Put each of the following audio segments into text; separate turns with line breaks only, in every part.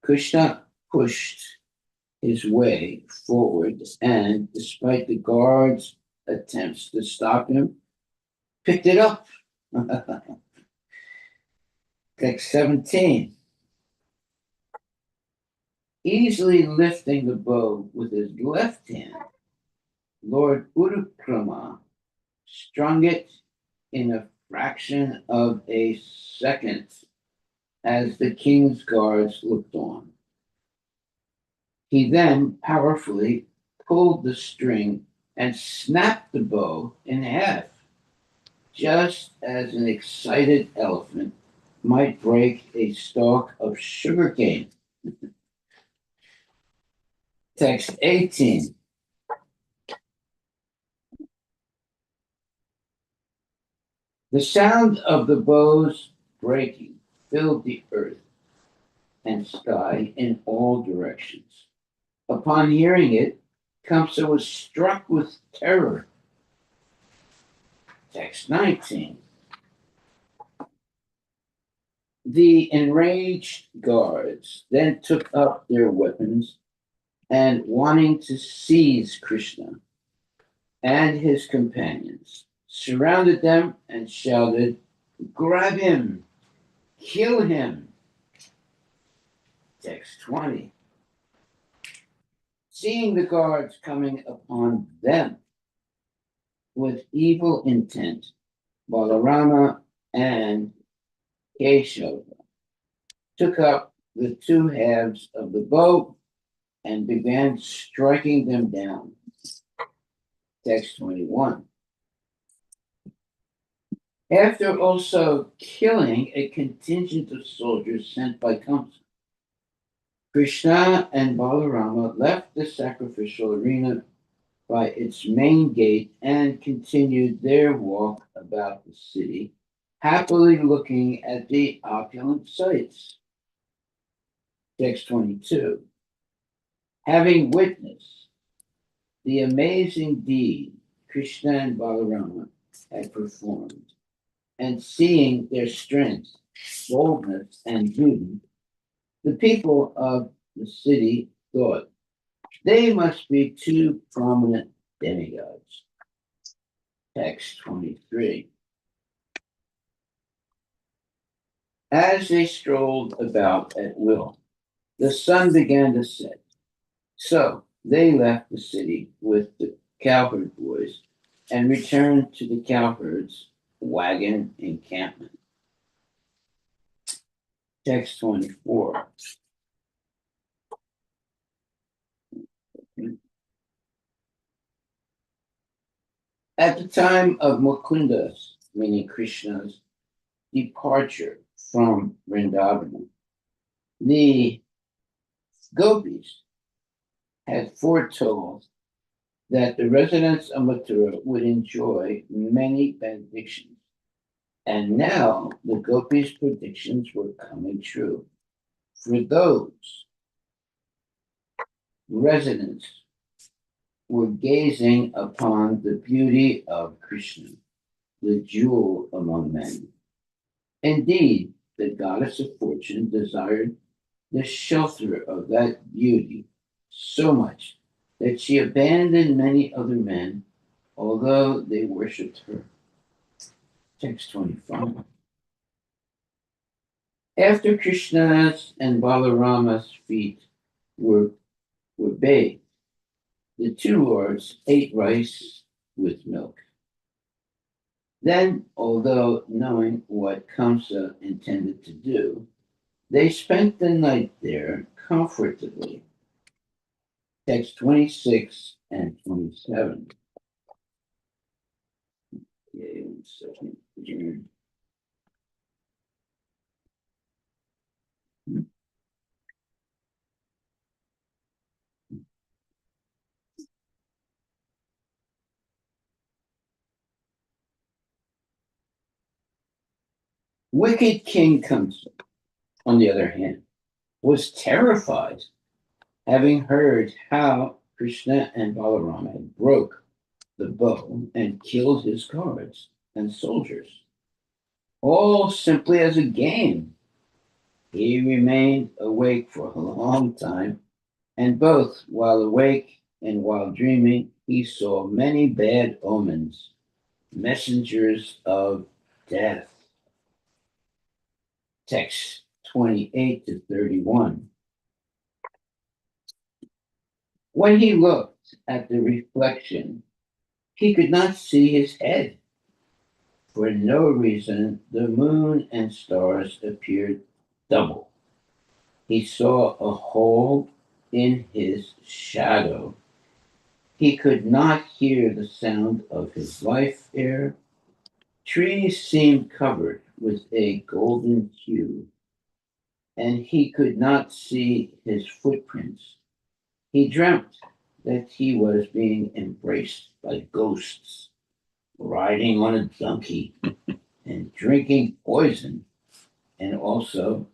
Krishna pushed his way forward and, despite the guards' attempts to stop him, picked it up. Text 17. Easily lifting the bow with his left hand, Lord Urukrama strung it in a fraction of a second as the king's guards looked on. He then powerfully pulled the string and snapped the bow in half, just as an excited elephant might break a stalk of sugarcane. Text 18. The sound of the bows breaking filled the earth and sky in all directions. Upon hearing it, Kamsa was struck with terror. Text 19. The enraged guards then took up their weapons and, wanting to seize Krishna and his companions, surrounded them and shouted, "Grab him! Kill him!" Text 20. Seeing the guards coming upon them with evil intent, Balarama and Keshava took up the two halves of the bow and began striking them down. Text 21. After also killing a contingent of soldiers sent by Kamsa, Krishna and Balarama left the sacrificial arena by its main gate and continued their walk about the city, happily looking at the opulent sights. Text 22. Having witnessed the amazing deed Krishna and Balarama had performed, and seeing their strength, boldness, and beauty, the people of the city thought they must be two prominent demigods. Text 23. As they strolled about at will, the sun began to set. So they left the city with the cowherd boys and returned to the cowherd's wagon encampment. Text 24. At the time of Mukunda's, meaning Krishna's, departure from Vrindavan, the gopis had foretold that the residents of Mathura would enjoy many benedictions. And now the gopis' predictions were coming true. For those residents were gazing upon the beauty of Krishna, the jewel among men. Indeed, the goddess of fortune desired the shelter of that beauty so much that she abandoned many other men, although they worshipped her. Text 25. After Krishna's and Balarama's feet were bathed, the two lords ate rice with milk. Then, although knowing what Kamsa intended to do, they spent the night there comfortably. Text 26 and 27. Okay, 1 second. Wicked King Kamsa, on the other hand, was terrified, having heard how Krishna and Balarama had broke the bow and killed his guards and soldiers, all simply as a game. He remained awake for a long time, and both while awake and while dreaming, he saw many bad omens, messengers of death. Text 28 to 31. When he looked at the reflection, he could not see his head. For no reason, the moon and stars appeared double. He saw a hole in his shadow. He could not hear the sound of his life air. Trees seemed covered with a golden hue, and he could not see his footprints. He dreamt that he was being embraced by ghosts, riding on a donkey and drinking poison, and also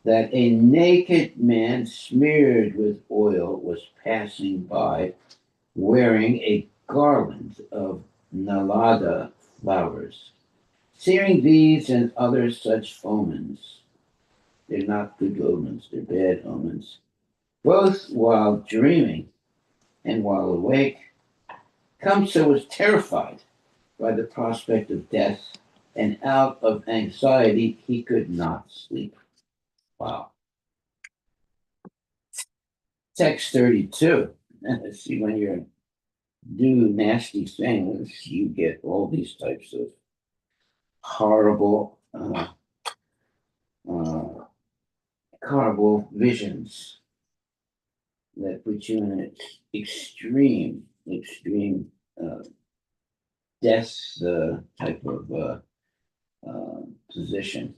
that a naked man smeared with oil was passing by wearing a garland of Nalada flowers. Seeing these and other such omens, they're not good omens, they're bad omens, both while dreaming and while awake, Kamsa was terrified by the prospect of death, and out of anxiety he could not sleep. Wow. Text 32. See, when you do nasty things, you get all these types of horrible, uh, horrible visions that put you in an extreme uh, death type of position.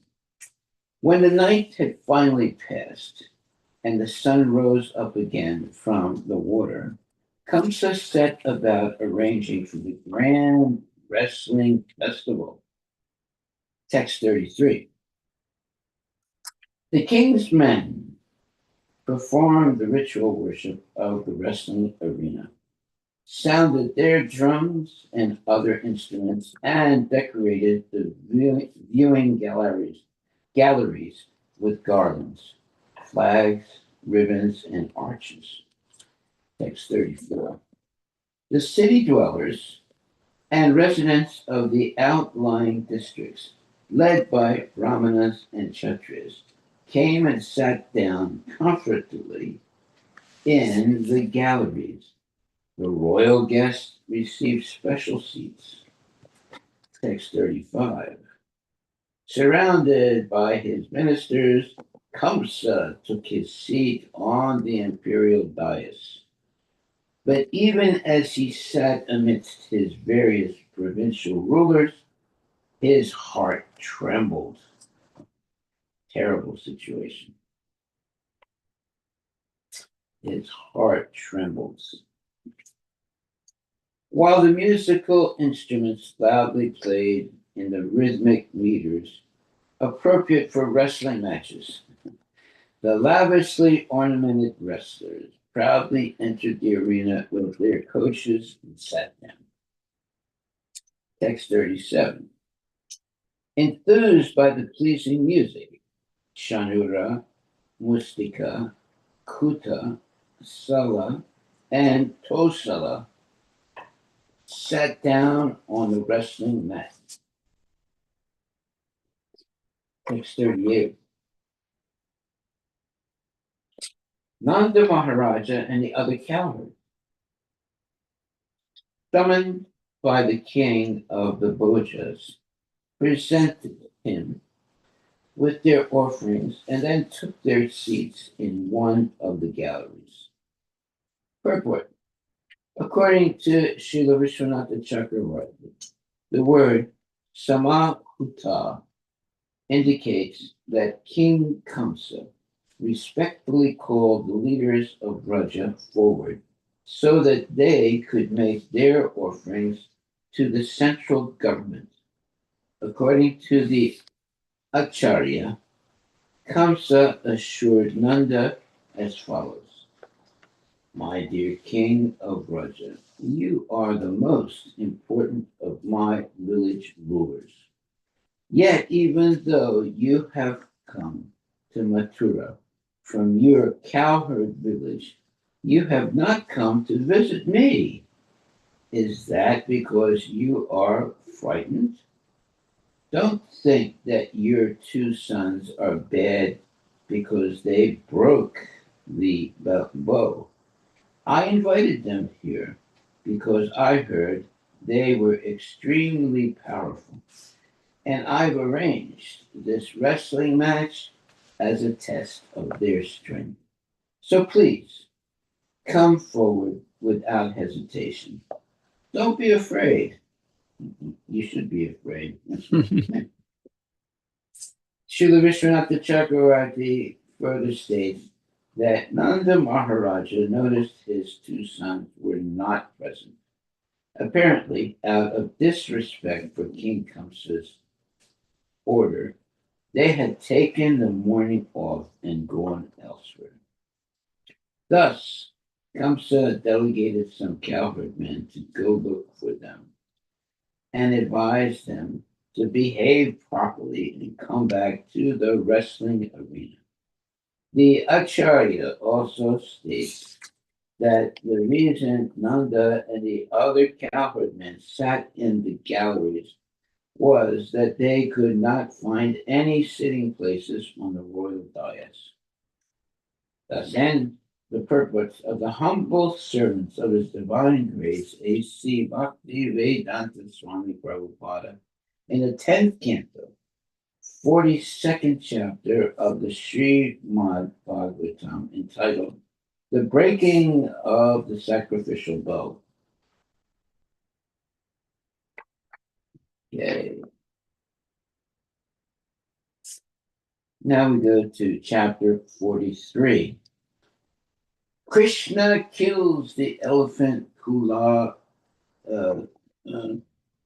When the night had finally passed and the sun rose up again from the water, Kamsa set about arranging for the grand wrestling festival. Text 33. The king's men performed the ritual worship of the wrestling arena, sounded their drums and other instruments, and decorated the viewing galleries with garlands, flags, ribbons, and arches. Text 34. The city dwellers and residents of the outlying districts, led by Brahmanas and Kshatriyas, came and sat down comfortably in the galleries. The royal guests received special seats. Text 35. Surrounded by his ministers, Kamsa took his seat on the imperial dais. But even as he sat amidst his various provincial rulers, his heart trembled. Terrible situation. His heart trembles. While the musical instruments loudly played in the rhythmic meters appropriate for wrestling matches, the lavishly ornamented wrestlers proudly entered the arena with their coaches and sat down. Text 37. Enthused by the pleasing music, Shanura, Mustika, Kuta, Sala, and Tosala sat down on the wrestling mat. Text 38. Nanda Maharaja and the other cowherds, summoned by the king of the Bhojas, presented him with their offerings and then took their seats in one of the galleries. Purport. According to Srila Vishwanatha Chakravarti, the word Samahuta indicates that King Kamsa respectfully called the leaders of Raja forward so that they could make their offerings to the central government. According to the Acharya, Kamsa assured Nanda as follows: My dear king of Raja, you are the most important of my village rulers. Yet, even though you have come to Mathura from your cowherd village, you have not come to visit me. Is that because you are frightened? Don't think that your two sons are bad because they broke the bow. I invited them here because I heard they were extremely powerful, and I've arranged this wrestling match as a test of their strength. So please, come forward without hesitation. Don't be afraid. You should be afraid. Srila Vishwanath Chakravarti further states that Nanda Maharaja noticed his two sons were not present, apparently out of disrespect for King Kamsa's order. They had taken the morning off and gone elsewhere. Thus, Kamsa delegated some cowherd men to go look for them and advised them to behave properly and come back to the wrestling arena. The Acharya also states that the reason Nanda and the other cowherd men sat in the galleries was that they could not find any sitting places on the royal dais. Thus end the purports of the humble servants of His Divine Grace, A.C. Bhakti Vedanta Swami Prabhupada, in the 10th canto, 42nd chapter of the Srimad Bhagavatam, entitled The Breaking of the Sacrificial Bow. Okay. Now we go to chapter 43. Krishna kills the elephant uh,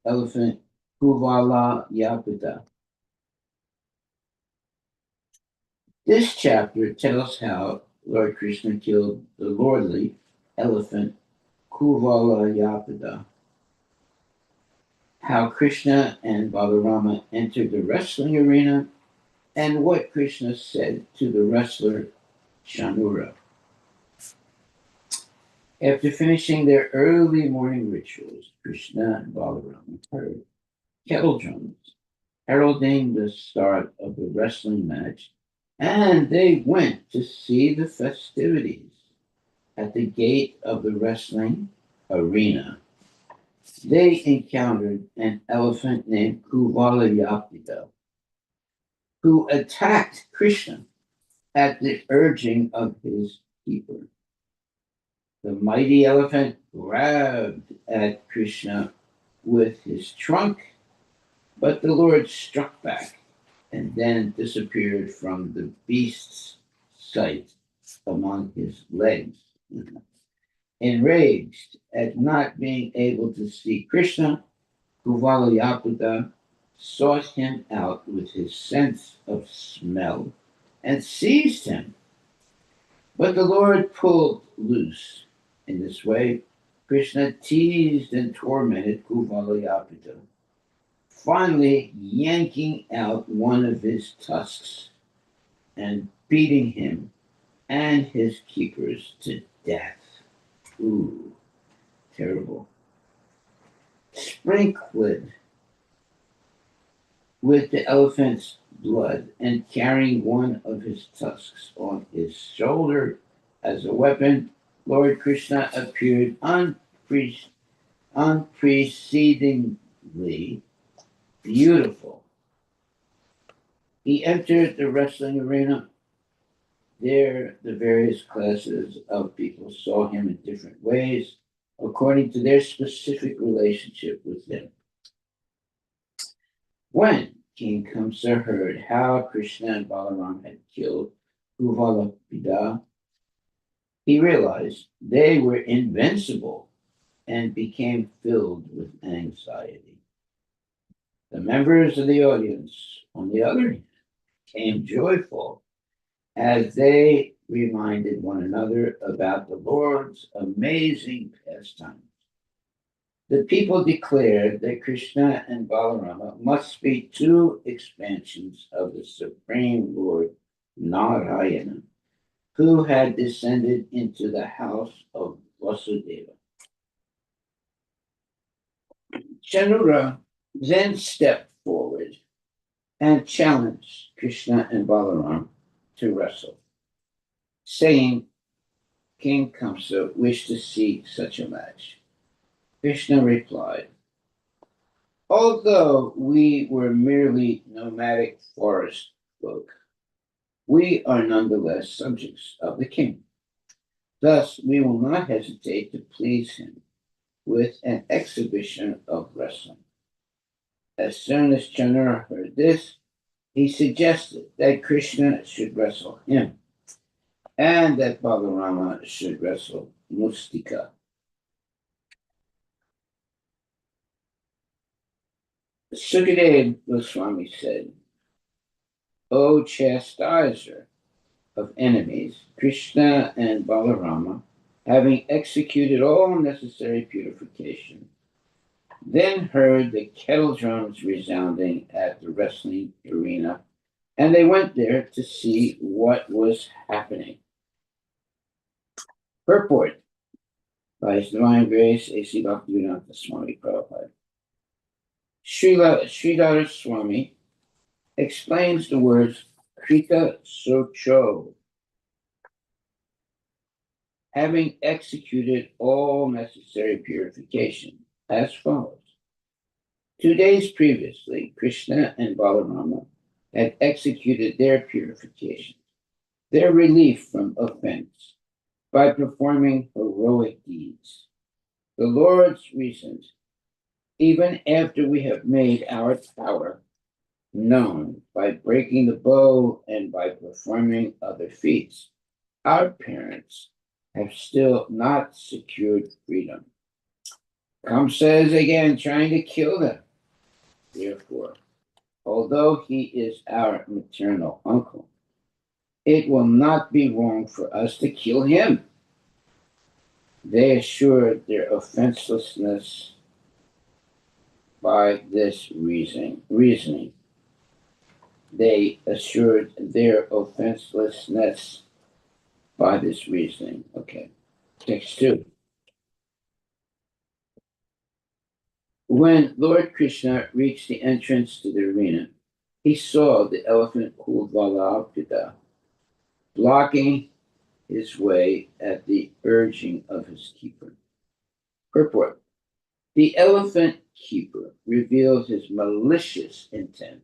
elephant Kuvala Yapita. This chapter tells how Lord Krishna killed the lordly elephant Kuvala Yapita, how Krishna and Balarama entered the wrestling arena, and what Krishna said to the wrestler Shanura. After finishing their early morning rituals, Krishna and Balarama heard kettle drums heralding the start of the wrestling match, and they went to see the festivities. At the gate of the wrestling arena, they encountered an elephant named Kuvalayapita, who attacked Krishna at the urging of his keeper. The mighty elephant grabbed at Krishna with his trunk, but the Lord struck back and then disappeared from the beast's sight among his legs. Enraged at not being able to see Krishna, Kuvalayapita sought him out with his sense of smell and seized him. But the Lord pulled loose. In this way, Krishna teased and tormented Kuvalayapita, finally yanking out one of his tusks and beating him and his keepers to death. Ooh, terrible. Sprinkled with the elephant's blood and carrying one of his tusks on his shoulder as a weapon, Lord Krishna appeared unprecedingly beautiful. He entered the wrestling arena. There, the various classes of people saw him in different ways, according to their specific relationship with him. When King Kamsa heard how Krishna and Balaram had killed Kuvalapida, he realized they were invincible and became filled with anxiety. The members of the audience, on the other hand, became joyful as they reminded one another about the Lord's amazing pastimes. The people declared that Krishna and Balarama must be two expansions of the Supreme Lord Narayana, who had descended into the house of Vasudeva. Chanura then stepped forward and challenged Krishna and Balaram to wrestle, saying King Kamsa wished to see such a match. Krishna replied, although we were merely nomadic forest folk, we are nonetheless subjects of the king. Thus, we will not hesitate to please him with an exhibition of wrestling. As soon as Chanura heard this, he suggested that Krishna should wrestle him and that Balarama should wrestle Mustika. Sukadeva Goswami said, O chastiser of enemies, Krishna and Balarama, having executed all necessary purification, then heard the kettle drums resounding at the wrestling arena, and they went there to see what was happening. Purport by His Divine Grace, A.C. Bhaktivedanta Swami Prabhupada. Sridhara Swami explains the words Krita Socho, having executed all necessary purification, as follows. 2 days previously, Krishna and Balarama had executed their purification, their relief from offense, by performing heroic deeds. The Lord's reasoned, even after we have made our power known by breaking the bow and by performing other feats, our parents have still not secured freedom. Kamsa is again trying to kill them. Therefore, although he is our maternal uncle, it will not be wrong for us to kill him. They assured their offenselessness by this reasoning. They assured their offenselessness by this reasoning. Okay. Text 2. When Lord Krishna reached the entrance to the arena, he saw the elephant called Valapita blocking his way at the urging of his keeper. Purport. The elephant keeper revealed his malicious intent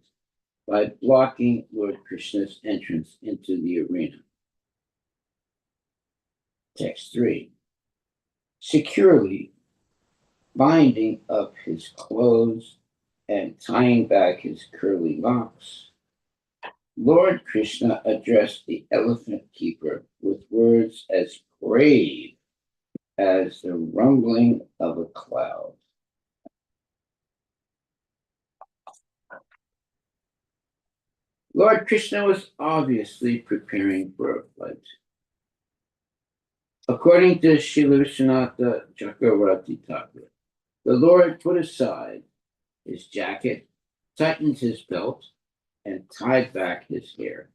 by blocking Lord Krishna's entrance into the arena. Text 3. Securely binding up his clothes and tying back his curly locks, Lord Krishna addressed the elephant keeper with words as grave as the rumbling of a cloud. Lord Krishna was obviously preparing for a fight. According to Srila Sanatana Chakravarti Thakur, the Lord put aside his jacket, tightened his belt, and tied back his hair.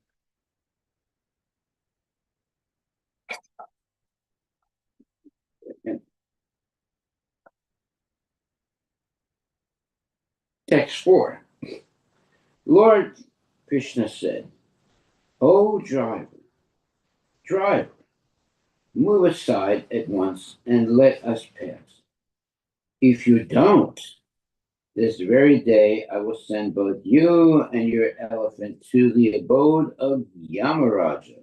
Text 4. Lord Krishna said, O driver, move aside at once and let us pass. If you don't, this very day I will send both you and your elephant to the abode of Yamaraja.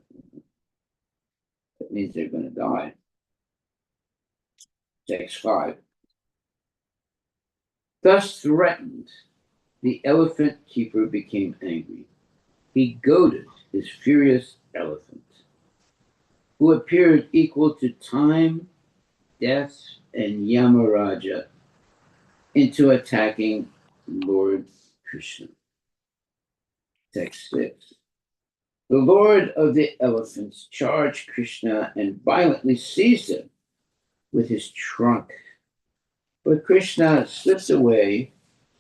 That means they're going to die. Text 5. Thus threatened, the elephant keeper became angry. He goaded his furious elephant, who appeared equal to time, death, and Yamaraja, into attacking Lord Krishna. Text 6. The Lord of the elephants charged Krishna and violently seized him with his trunk. But Krishna slipped away,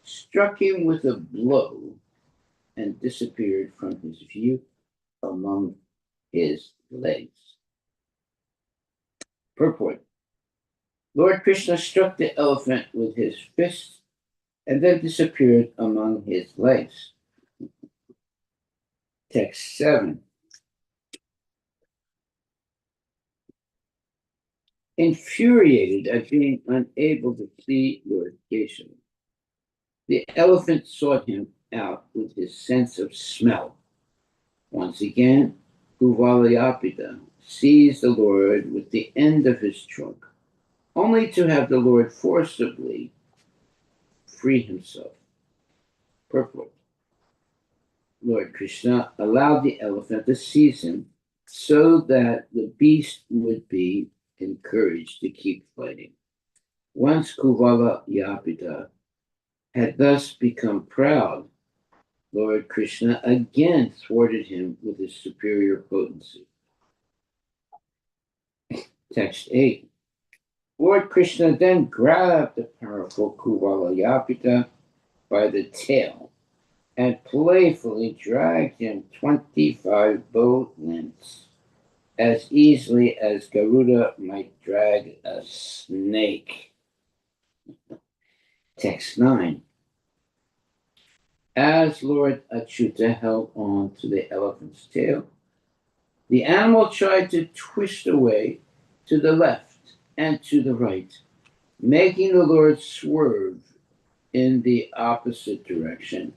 struck him with a blow, and disappeared from his view. among his legs. Purport. Lord Krishna struck the elephant with his fist and then disappeared among his legs. Text 7. Infuriated at being unable to see Lord Keshav, the elephant sought him out with his sense of smell. Once again, Kuvalayapita seized the Lord with the end of his trunk, only to have the Lord forcibly free himself. Purport. Lord Krishna allowed the elephant to seize him so that the beast would be encouraged to keep fighting. Once Kuvalayapita had thus become proud, Lord Krishna again thwarted him with his superior potency. Text 8. Lord Krishna then grabbed the powerful Kuvalayapita by the tail and playfully dragged him 25 boat lengths, as easily as Garuda might drag a snake. Text 9. As Lord Achyuta held on to the elephant's tail, the animal tried to twist away to the left and to the right, making the Lord swerve in the opposite direction,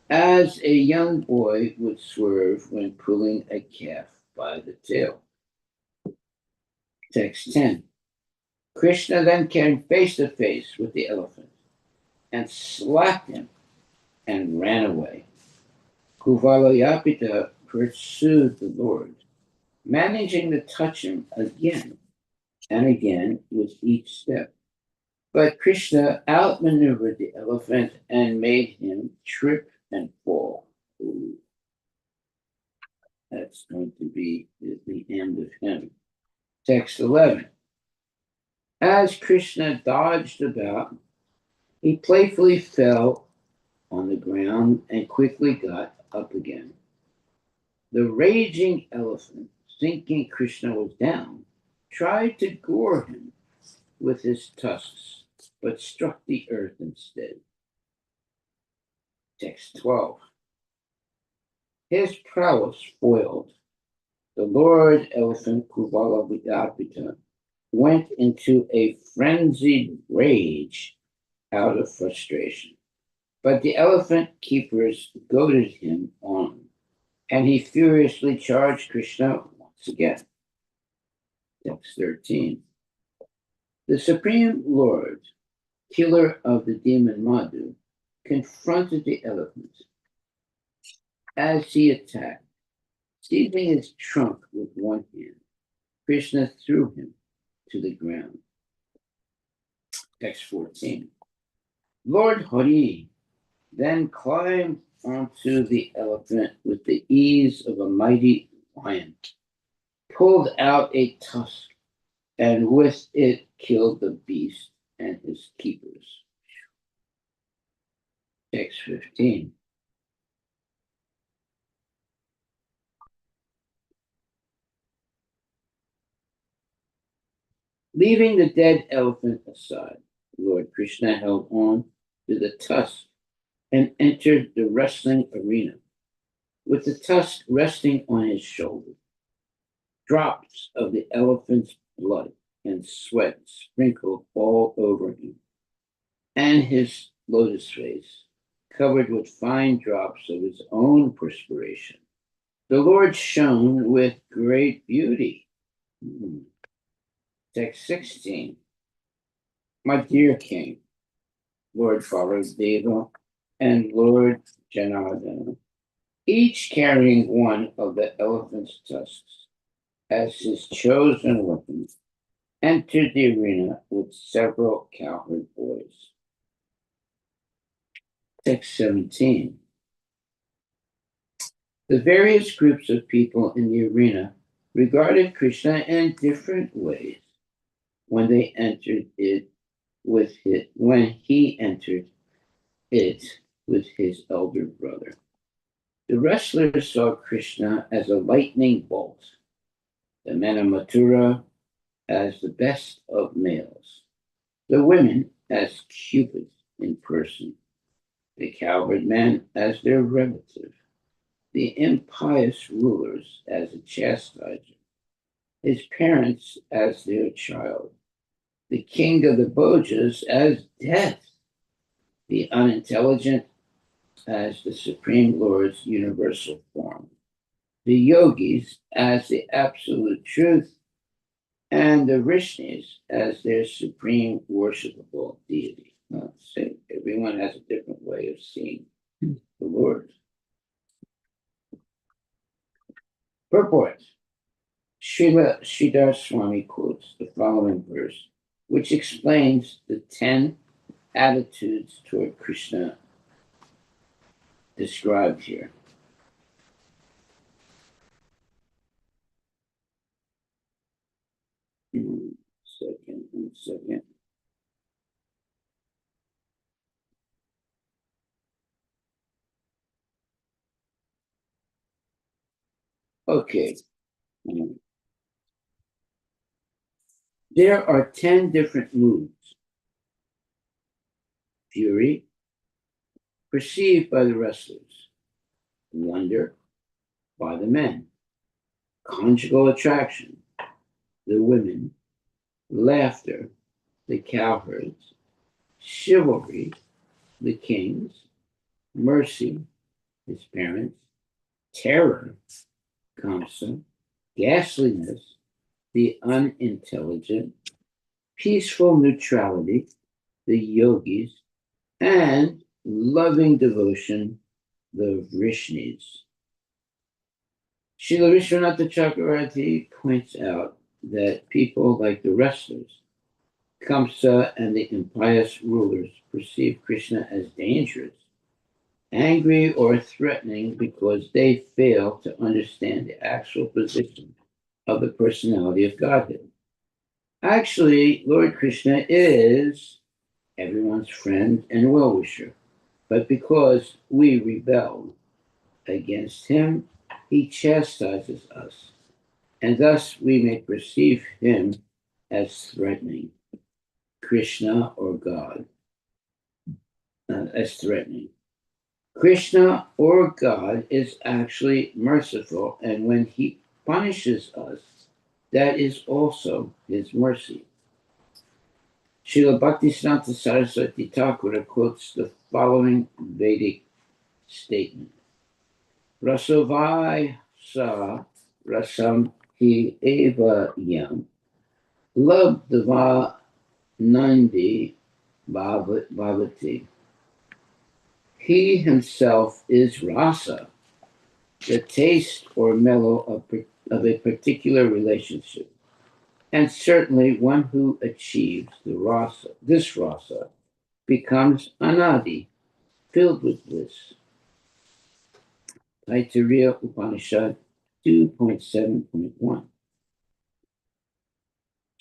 as a young boy would swerve when pulling a calf by the tail. Text 10. Krishna then came face to face with the elephant and slapped him and ran away. Kuvalayapita pursued the Lord, managing to touch him again and again with each step. But Krishna outmaneuvered the elephant and made him trip and fall. Ooh, that's going to be the end of him. Text 11. As Krishna dodged about, he playfully fell on the ground and quickly got up again. The raging elephant, thinking Krishna was down, tried to gore him with his tusks, but struck the earth instead. Text 12. His prowess foiled. The Lord Elephant Kuvalayapita went into a frenzied rage out of frustration. But the elephant keepers goaded him on, and he furiously charged Krishna once again. Text 13. The Supreme Lord, killer of the demon Madhu, confronted the elephant. As he attacked, seizing his trunk with one hand, Krishna threw him to the ground. Text 14. Lord Hari then climbed onto the elephant with the ease of a mighty lion, pulled out a tusk, and with it killed the beast and his keepers. Text 15. Leaving the dead elephant aside, Lord Krishna held on to the tusk and entered the wrestling arena, with the tusk resting on his shoulder. Drops of the elephant's blood and sweat sprinkled all over him, and his lotus face, covered with fine drops of his own perspiration. The Lord shone with great beauty. Text 16. My dear king, Lord Deva, and Lord Janardana, each carrying one of the elephant's tusks as his chosen weapon, entered the arena with several cowherd boys. Text 17. The various groups of people in the arena regarded Krishna in different ways when he entered it with his elder brother. The wrestlers saw Krishna as a lightning bolt, the men of Mathura as the best of males, the women as cupids in person, the cowherd men as their relative, the impious rulers as a chastiser, his parents as their child, the king of the Bojas as death, the unintelligent as the Supreme Lord's universal form, the yogis as the absolute truth, and the Rishnis as their supreme worshipable deity. So everyone has a different way of seeing the Lord. Purport. Srila Sridhar Swami quotes the following verse, which explains the 10 attitudes toward Krishna described here. One second. Okay. There are 10 different moods. Fury, perceived by the wrestlers. Wonder, by the men. Conjugal attraction, the women. Laughter, the cowherds. Chivalry, the kings. Mercy, his parents. Terror, Kamsa. Ghastliness, the unintelligent. Peaceful neutrality, the yogis. And loving devotion, the Vrishnis. Srila Vishwanatha Chakravarti points out that people like the wrestlers, Kamsa, and the impious rulers perceive Krishna as dangerous, angry, or threatening because they fail to understand the actual position of the personality of Godhead. Actually, Lord Krishna is everyone's friend and well-wisher, but because we rebelled against him, he chastises us, and thus we may perceive him as threatening, Krishna or God, as threatening. Krishna or God is actually merciful, and when he punishes us, that is also his mercy. Srila Bhaktisiddhanta Saraswati Thakur quotes the following Vedic statement. Rasovai sa rasam hi eva yam labdava nandi bhavati. He himself is rasa, the taste or mellow of a particular relationship. And certainly one who achieves this rasa, becomes anadi, filled with bliss. Taittiriya Upanishad 2.7.1.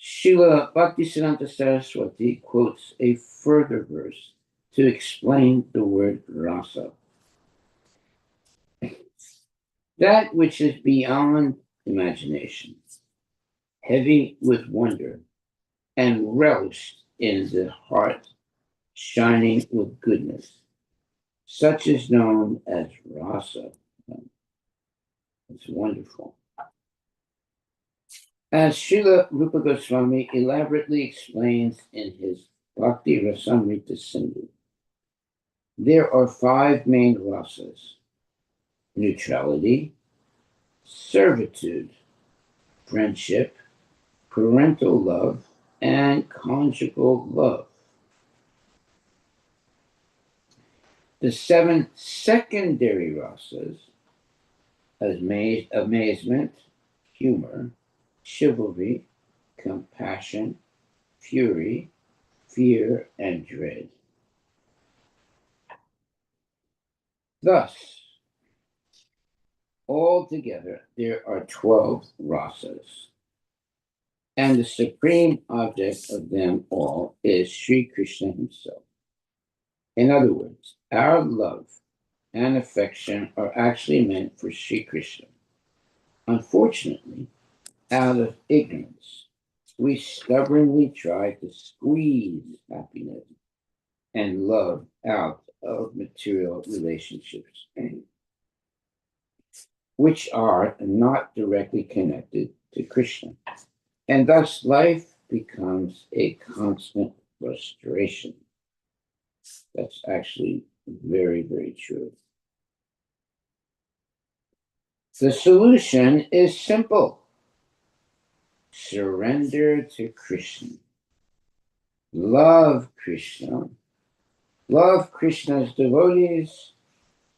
Srila Bhaktisiddhanta Saraswati quotes a further verse to explain the word rasa. That which is beyond imagination, heavy with wonder, and relished in the heart, shining with goodness. Such is known as rasa. It's wonderful. As Srila Rupa Goswami elaborately explains in his Bhakti Rasamrita Sindhu, there are 5 main rasas: neutrality, servitude, friendship, parental love, and conjugal love. The 7 secondary rasas, amazement, humor, chivalry, compassion, fury, fear, and dread. Thus, altogether, there are 12 rasas, and the supreme object of them all is Sri Krishna himself. In other words, our love and affection are actually meant for Sri Krishna. Unfortunately, out of ignorance, we stubbornly try to squeeze happiness and love out of material relationships, which are not directly connected to Krishna. And thus life becomes a constant frustration. That's actually very, very true. The solution is simple: surrender to Krishna. Love Krishna. Love Krishna's devotees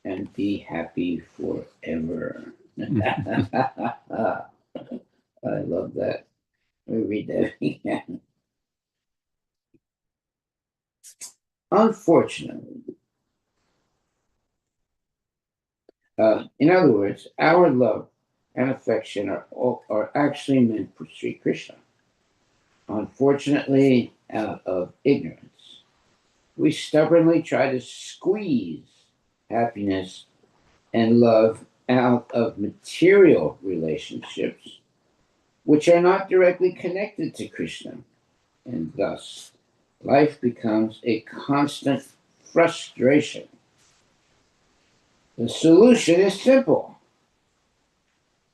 and be happy forever. I love that. Let me read that again. Unfortunately, in other words, our love and affection are actually meant for Sri Krishna. Unfortunately, out of ignorance, we stubbornly try to squeeze happiness and love out of material relationships, which are not directly connected to Krishna. And thus, life becomes a constant frustration. The solution is simple: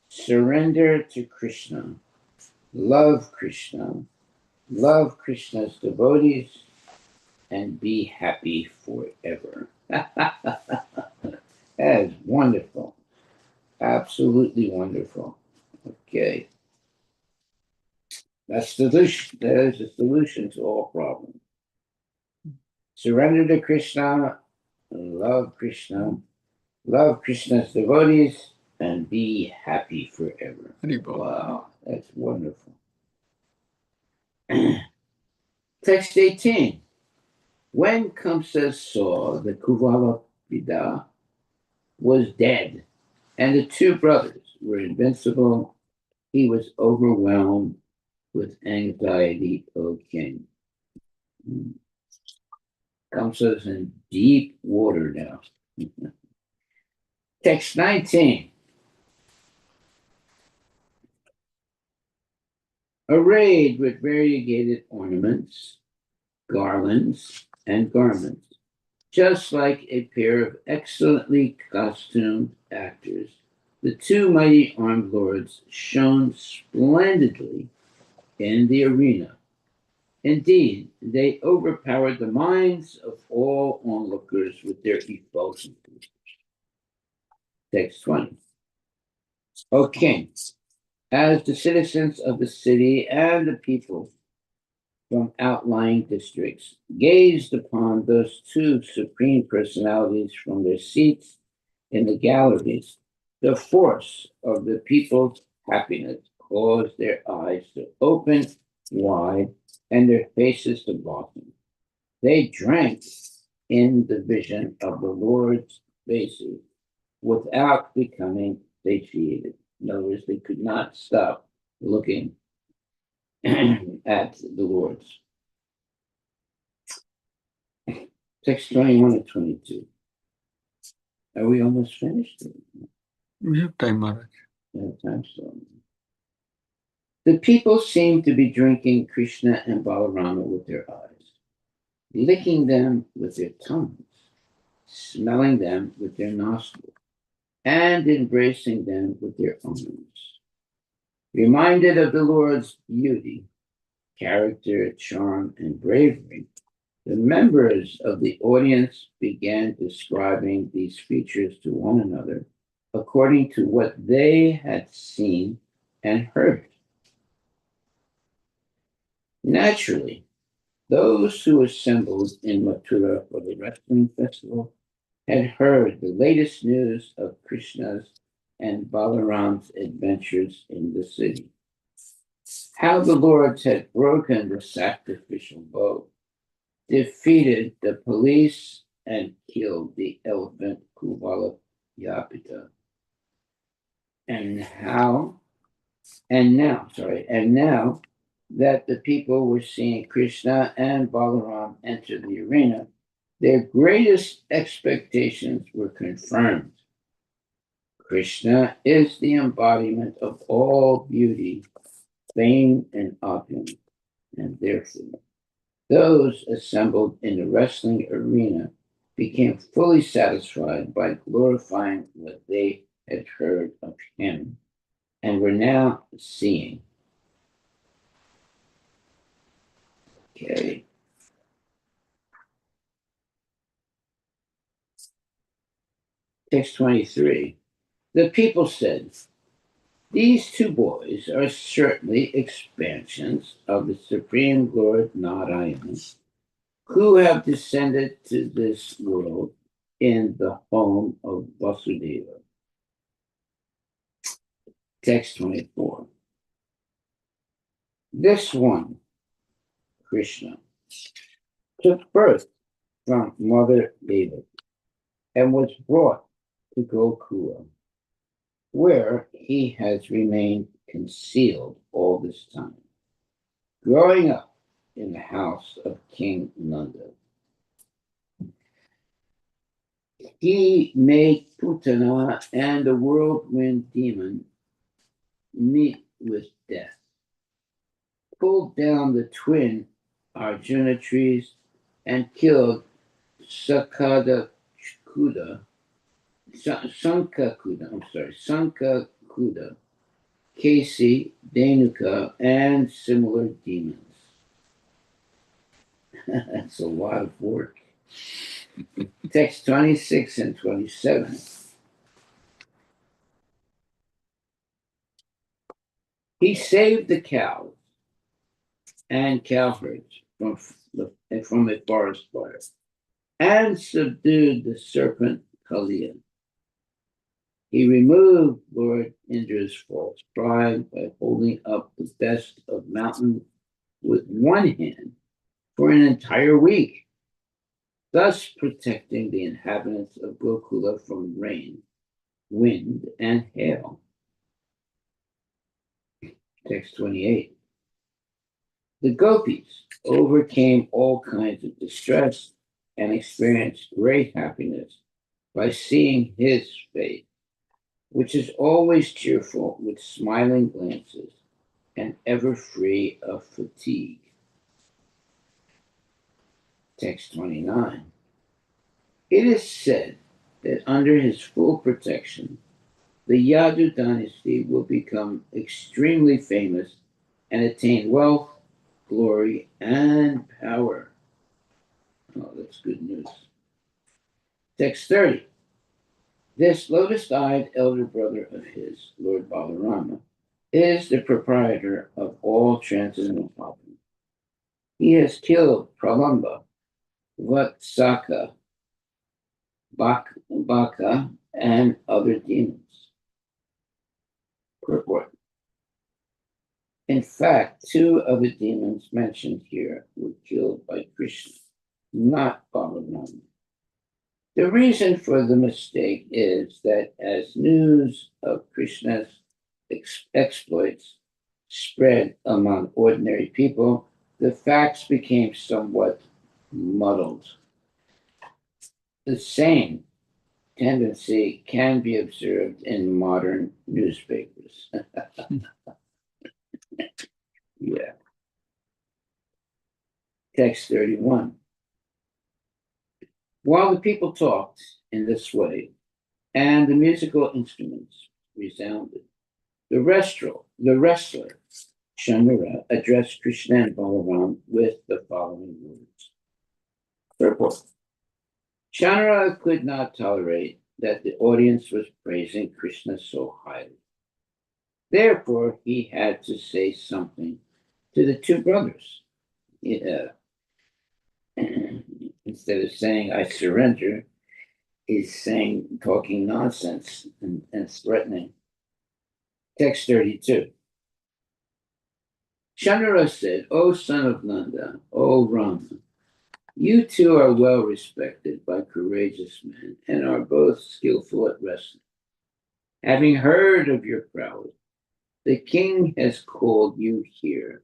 surrender to Krishna, love Krishna, love Krishna's devotees, and be happy forever. That is wonderful. Absolutely wonderful. Okay. That's the solution. That is the solution to all problems. Surrender to Krishna, love Krishna, love Krishna's devotees, and be happy forever. Wow, that's wonderful. Text 18. When Kamsa saw the Kuvala was dead and the two brothers were invincible, he was overwhelmed with anxiety, O king. Kamsa's in deep water now. Text 19. Arrayed with variegated ornaments, garlands, and garments, just like a pair of excellently costumed actors, the two mighty armed lords shone splendidly in the arena. Indeed, they overpowered the minds of all onlookers with their effulgence. Text 20. O king, as the citizens of the city and the people from outlying districts gazed upon those two supreme personalities from their seats in the galleries, the force of the people's happiness caused their eyes to open wide and their faces to blossom. They drank in the vision of the Lord's faces without becoming satiated. In other words, they could not stop looking at the Lord's. Text 21 and 22. Are we almost finished?
We have time, Maharaj.
Yeah, time still. The people seemed to be drinking Krishna and Balarama with their eyes, licking them with their tongues, smelling them with their nostrils, and embracing them with their arms. Reminded of the Lord's beauty, character, charm, and bravery, the members of the audience began describing these features to one another according to what they had seen and heard. Naturally, those who assembled in Mathura for the wrestling festival had heard the latest news of Krishna's and Balaram's adventures in the city. How the lords had broken the sacrificial bow, defeated the police, and killed the elephant Kuvala Yapita. And now that the people were seeing Krishna and Balaram enter the arena, Their greatest expectations were confirmed. Krishna is the embodiment of all beauty, fame, and opulence, and therefore those assembled in the wrestling arena became fully satisfied by glorifying what they had heard of him and were now seeing. Okay. Text 23. The people said, these two boys are certainly expansions of the Supreme Lord Narayana, who have descended to this world in the home of Vasudeva. Text 24. This one, Krishna, took birth from Mother Deva and was brought to Gokula, where he has remained concealed all this time, growing up in the house of King Nanda. He made Putana and the whirlwind demon meet with death, pulled down the twin Arjuna trees, and killed Sakada Kuda, Sankakuda, Kasi, Denuka, and similar demons. That's a lot of work. Text 26 and 27. He saved the cows and cowherds from a forest fire and subdued the serpent Kalia. He removed Lord Indra's false pride by holding up the best of mountains with one hand for an entire week, thus protecting the inhabitants of Gokula from rain, wind, and hail. Text 28. The gopis overcame all kinds of distress and experienced great happiness by seeing his face, which is always cheerful with smiling glances and ever free of fatigue. Text 29. It is said that under his full protection, the Yadu dynasty will become extremely famous and attain wealth, glory, and power. Oh, that's good news. Text 30. This lotus eyed elder brother of his, Lord Balarama, is the proprietor of all transcendental property. He has killed Pralamba, Vatsaka, Baka, and other demons. Purport. In fact, two of the demons mentioned here were killed by Krishna, not Balarama. The reason for the mistake is that as news of Krishna's exploits spread among ordinary people, the facts became somewhat muddled. The same tendency can be observed in modern newspapers. Yeah. Text 31. While the people talked in this way, and the musical instruments resounded, the wrestler, Shanura, addressed Krishna and Balaram with the following words. Purport. Shanura could not tolerate that the audience was praising Krishna so highly. Therefore, he had to say something to the two brothers. Yeah. Instead of saying, I surrender, he's saying, talking nonsense and threatening. Text 32. Shanura said, O son of Nanda, O Rama, you two are well respected by courageous men and are both skillful at wrestling. Having heard of your prowess, the king has called you here,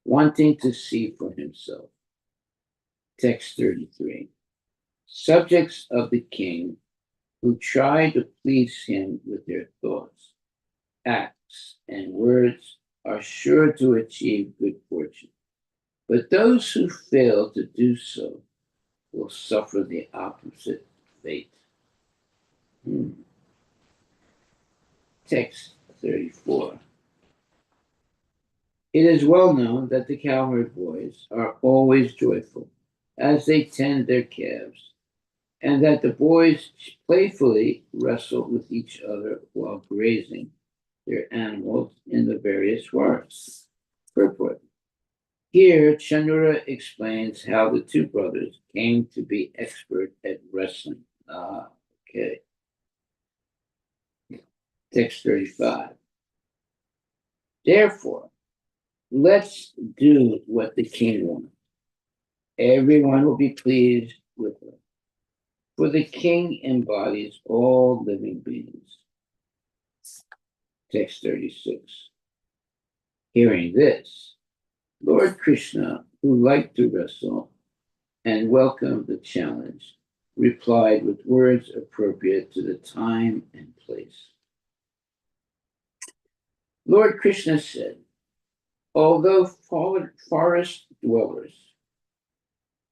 wanting to see for himself. Text 33. Subjects of the king who try to please him with their thoughts, acts, and words are sure to achieve good fortune. But those who fail to do so will suffer the opposite fate. Hmm. Text 34. It is well known that the cowherd boys are always joyful as they tend their calves, and that the boys playfully wrestle with each other while grazing their animals in the various forests. Purport. Here, Chandra explains how the two brothers came to be expert at wrestling. Okay. Text 35. Therefore, let's do what the king wants. Everyone will be pleased with it. For the king embodies all living beings. Text 36. Hearing this, Lord Krishna, who liked to wrestle and welcomed the challenge, replied with words appropriate to the time and place. Lord Krishna said, although forest dwellers,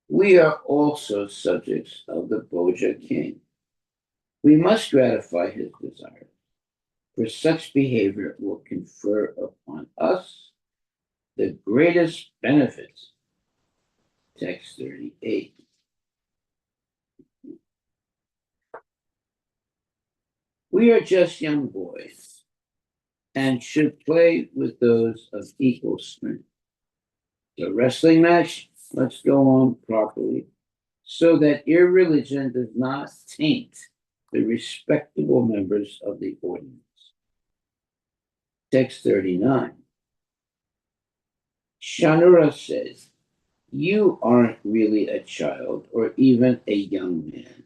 we are also subjects of the Boja king. We must gratify his desire, for such behavior will confer upon us the greatest benefits. Text 38. We are just young boys and should play with those of equal strength. The wrestling match must go on properly so that irreligion does not taint the respectable members of the audience. Text 39. Shanura says, you aren't really a child or even a young man,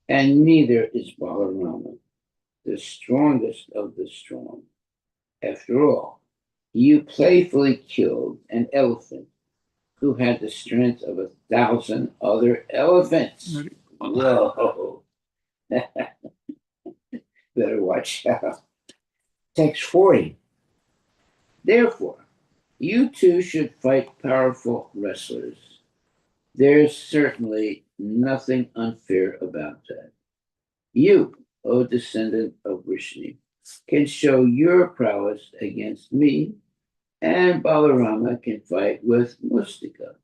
and neither is Balarama, the strongest of the strong. After all, you playfully killed an elephant who had the strength of 1,000 other elephants. Whoa. Better watch out. Text 40. Therefore, you two should fight powerful wrestlers. There's certainly nothing unfair about that. You, O descendant of Vishnu, can show your prowess against me, and Balarama can fight with Mustika.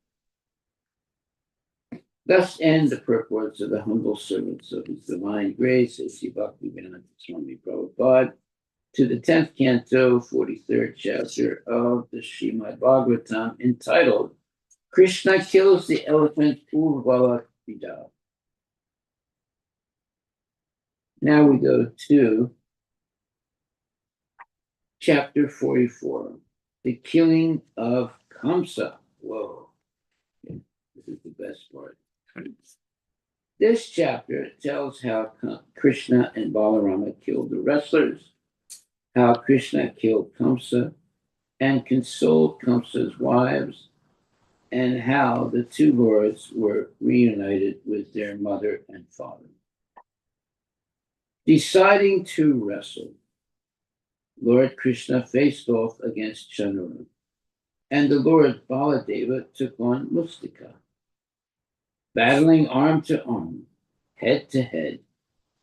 Thus end the purports of the humble servants of His Divine Grace, A.C. Bhaktivedanta Swami Prabhupada, to the 10th canto, 43rd chapter of the Srimad Bhagavatam, entitled Krishna Kills the Elephant Urvala Vidal. Now we go to chapter 44, the killing of Kamsa. Whoa, this is the best part. This chapter tells how Krishna and Balarama killed the wrestlers, how Krishna killed Kamsa and consoled Kamsa's wives, and how the two lords were reunited with their mother and father. Deciding to wrestle, Lord Krishna faced off against Chanura, and the Lord Baladeva took on Mustika. Battling arm to arm, head to head,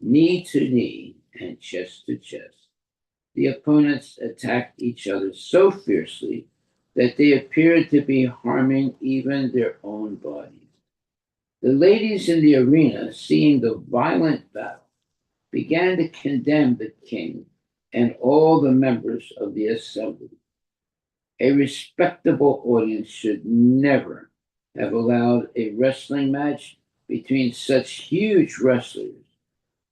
knee to knee, and chest to chest, the opponents attacked each other so fiercely that they appeared to be harming even their own bodies. The ladies in the arena, seeing the violent battle, began to condemn the king and all the members of the assembly. A respectable audience should never have allowed a wrestling match between such huge wrestlers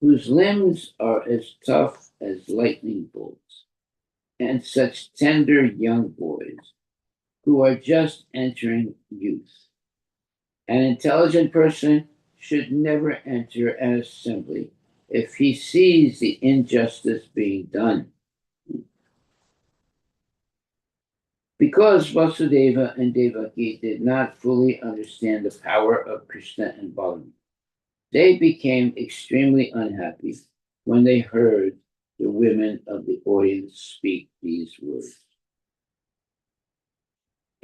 whose limbs are as tough as lightning bolts, and such tender young boys who are just entering youth. An intelligent person should never enter an assembly if he sees the injustice being done. Because Vasudeva and Devaki did not fully understand the power of Krishna and Balaram, They became extremely unhappy when they heard the women of the audience speak these words.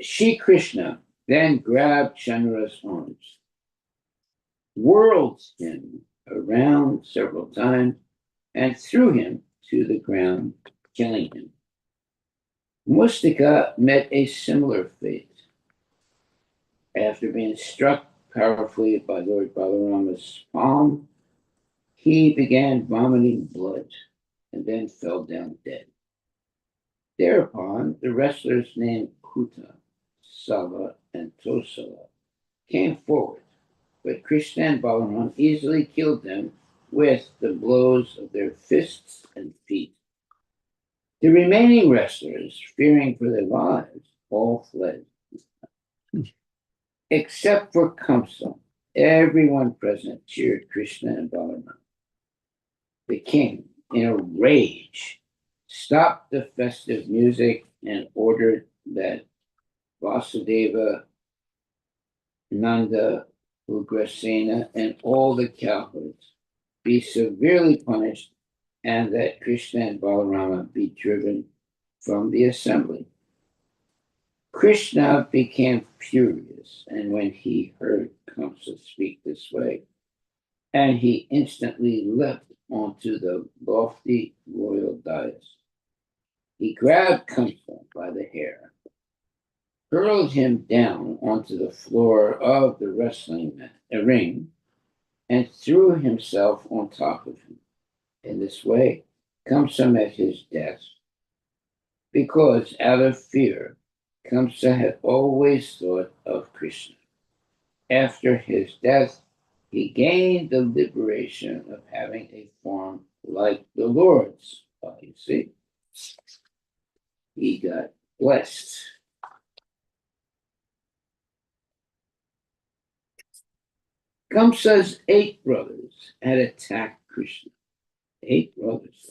Shri Krishna then grabbed Chandra's arms, whirled him around several times, and threw him to the ground, killing him. Mustika met a similar fate. After being struck powerfully by Lord Balarama's palm, he began vomiting blood and then fell down dead. Thereupon, the wrestlers named Kuta, Sava, and Tosala came forward, but Krishna and Balaram easily killed them with the blows of their fists and feet. The remaining wrestlers, fearing for their lives, all fled, except for Kamsa. Everyone present cheered Krishna and Balaram. The king, in a rage, stopped the festive music and ordered that Vasudeva, Nanda, Ugrasena, and all the cowherds be severely punished, and that Krishna and Balarama be driven from the assembly. Krishna became furious, and when he heard Kamsa speak this way, and he instantly leapt onto the lofty royal dais. He grabbed Kamsa by the hair, hurled him down onto the floor of the wrestling ring, and threw himself on top of him. In this way, Kamsa met his death, because out of fear, Kamsa had always thought of Krishna. After his death, he gained the liberation of having a form like the Lord's. Well, you see, he got blessed. Kamsa's 8 brothers had attacked Krishna. 8 brothers.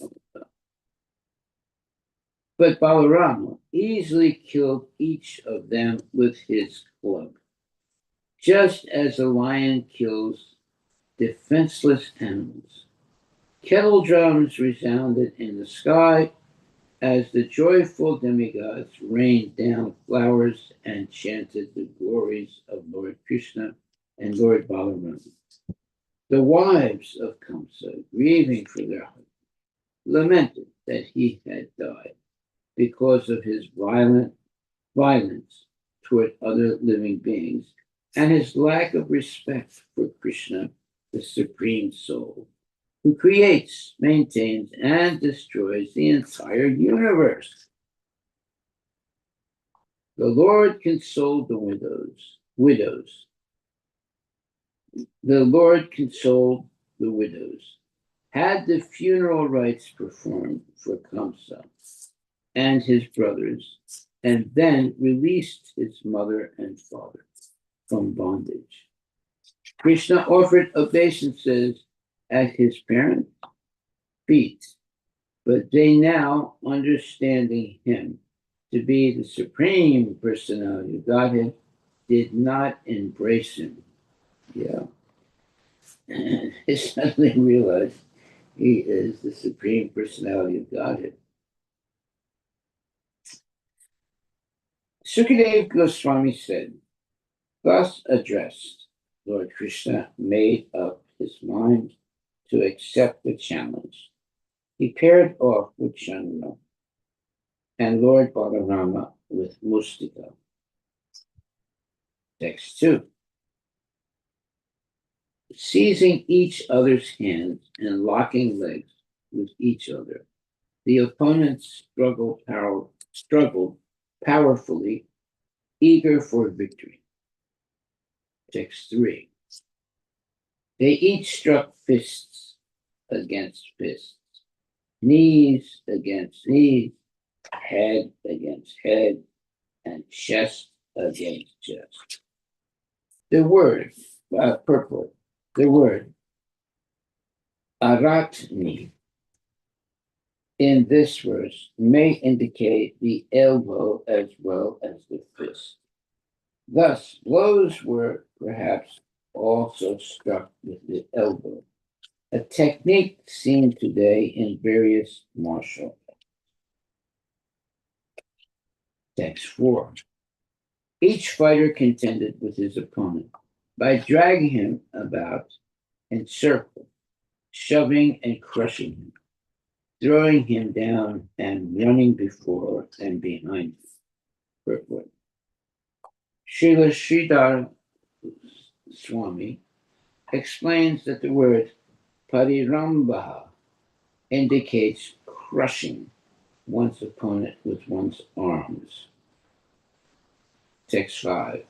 But Balarama easily killed each of them with his club, just as a lion kills defenseless animals. Kettle drums resounded in the sky as the joyful demigods rained down flowers and chanted the glories of Lord Krishna and Lord Balarama. The wives of Kamsa, grieving for their husband, lamented that he had died because of his violence toward other living beings and his lack of respect for Krishna, the Supreme Soul, who creates, maintains, and destroys the entire universe. The Lord consoled the widows. The Lord consoled the widows, had the funeral rites performed for Kamsa and his brothers, and then released his mother and father from bondage. Krishna offered obeisances at his parents' feet, but they now, understanding him to be the Supreme Personality of Godhead, did not embrace him. Yeah. And they suddenly realized he is the Supreme Personality of Godhead. Sukadeva Goswami said, thus addressed, Lord Krishna made up his mind to accept the challenge. He paired off with Chandra and Lord Balarama with Mustika. Text 2. Seizing each other's hands and locking legs with each other, the opponents struggled powerfully, eager for victory. Text 3. They each struck fists against fists, knees against knees, head against head, and chest against chest. The word, purport, the word aratni in this verse may indicate the elbow as well as the fist. Thus, blows were perhaps also struck with the elbow, a technique seen today in various martial arts. Text 4. Each fighter contended with his opponent by dragging him about in circles, shoving and crushing him, throwing him down and running before and behind him. Purport. Srila Sridhar Swami explains that the word parirambha indicates crushing one's opponent with one's arms. Text 5.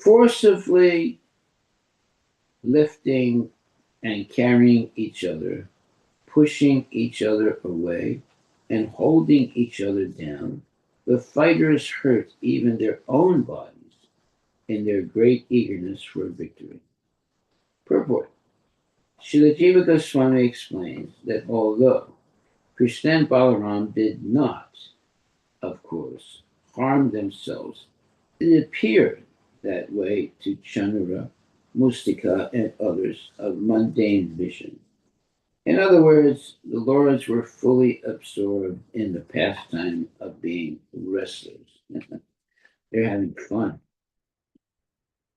Forcibly lifting and carrying each other, pushing each other away, and holding each other down, the fighters hurt even their own bodies in their great eagerness for victory. Purport. Srila Jiva Goswami explains that although Krishna and Balaram did not, of course, harm themselves, it appeared that way to Chandra, Mustika, and others of mundane vision. In other words, the lords were fully absorbed in the pastime of being wrestlers. They're having fun.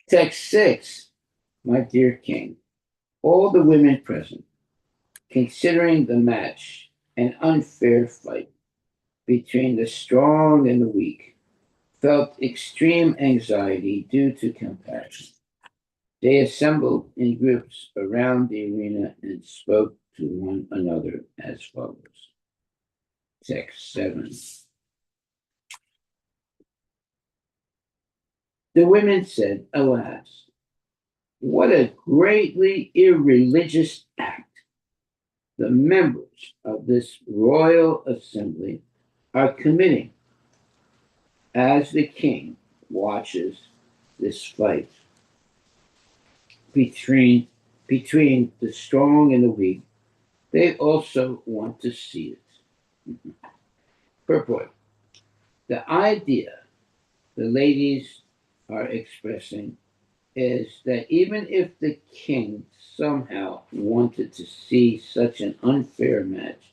Text 6. My dear king, all the women present, considering the match an unfair fight between the strong and the weak, felt extreme anxiety due to compassion. They assembled in groups around the arena and spoke to one another as follows. Text 7. The women said, alas, what a greatly irreligious act. The members of this royal assembly are committing as the king watches this fight between the strong and the weak. They also want to see it. Purport. The idea the ladies are expressing is that even if the king somehow wanted to see such an unfair match,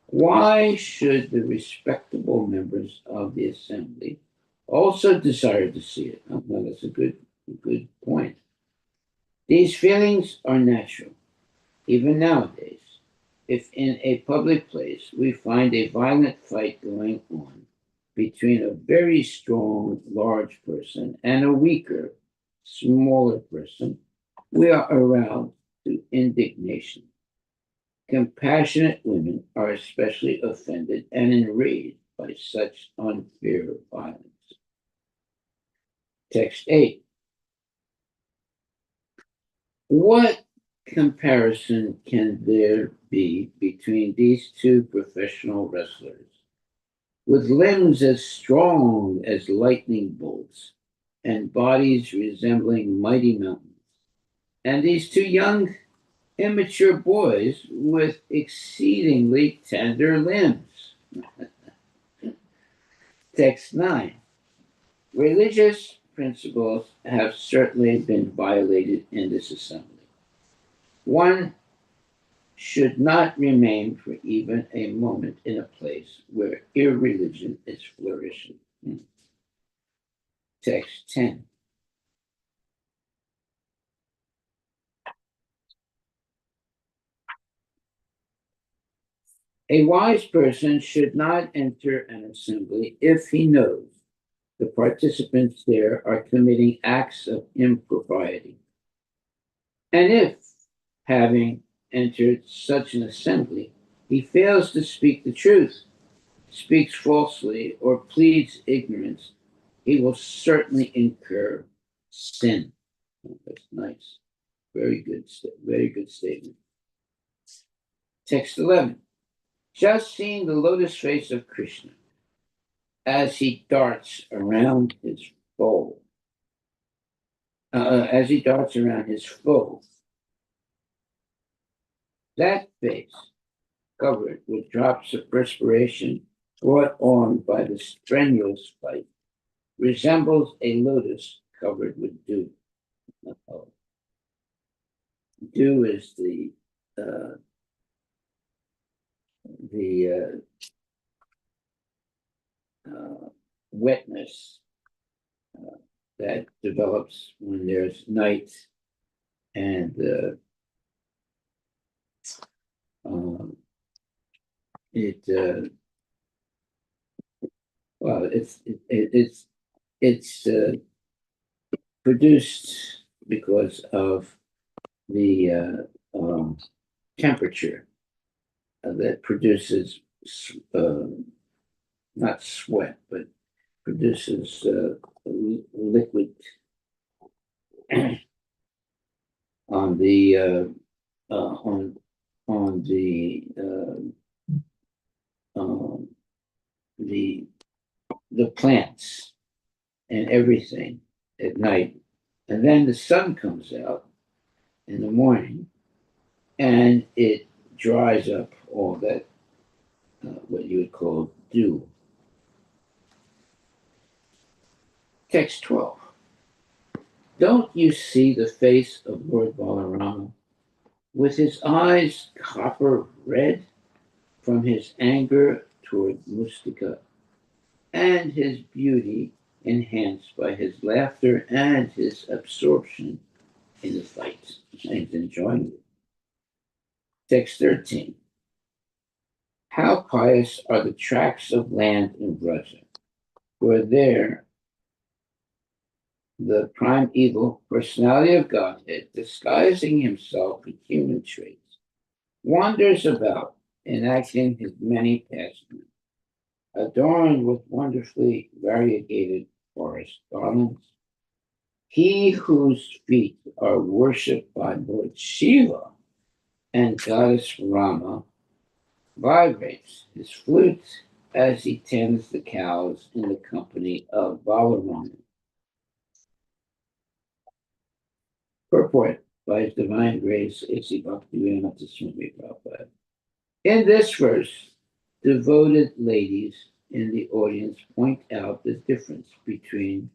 why should the respectable members of the assembly also desire to see it? Oh, well, that's a good point. These feelings are natural, even nowadays. If in a public place we find a violent fight going on between a very strong, large person and a weaker, smaller person, we are aroused to indignation. Compassionate women are especially offended and enraged by such unfair violence. Text 8. What comparison can there be between these two professional wrestlers with limbs as strong as lightning bolts and bodies resembling mighty mountains, and these two young, immature boys with exceedingly tender limbs? Text 9. Religious principles have certainly been violated in this assembly. One should not remain for even a moment in a place where irreligion is flourishing. Text 10. A wise person should not enter an assembly if he knows the participants there are committing acts of impropriety. And if, having entered such an assembly, he fails to speak the truth, speaks falsely, or pleads ignorance, he will certainly incur sin. Oh, that's nice. Very good statement. Text 11. Just seeing the lotus face of Krishna as he darts around his foe, that face covered with drops of perspiration brought on by the strenuous fight resembles a lotus covered with dew. Dew is uh, the wetness that develops when there's night and um, it well it's produced because of the temperature that produces not sweat but produces liquid on the on um, the the plants and everything at night, and then the sun comes out in the morning, and it dries up all that what you would call dew. Text 12. Don't you see the face of Lord Balarama, with his eyes copper red from his anger toward Mustika, and his beauty enhanced by his laughter and his absorption in the fight? He's enjoying it. Text 13. How pious are the tracts of land in Vraja, for there the primeval personality of Godhead, disguising himself with human traits, wanders about, enacting his many pastimes, adorned with wonderfully variegated forest garlands. He whose feet are worshipped by Lord Shiva and Goddess Rama vibrates his flute as he tends the cows in the company of Balarama. Purport by His Divine Grace A.C. Bhaktivedanta Swami Prabhupada. In this verse, devoted ladies in the audience point out the difference between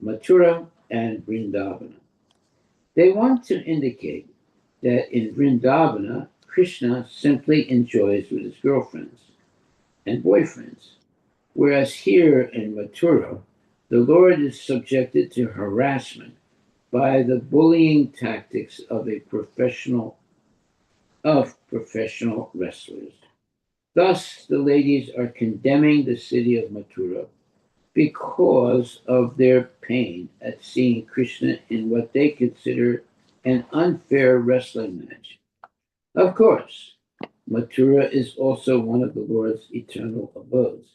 Mathura and Vrindavana. They want to indicate that in Vrindavana, Krishna simply enjoys with his girlfriends and boyfriends, whereas here in Mathura, the Lord is subjected to harassment by the bullying tactics of professional wrestlers. Thus, the ladies are condemning the city of Mathura because of their pain at seeing Krishna in what they consider an unfair wrestling match. Of course, Mathura is also one of the Lord's eternal abodes.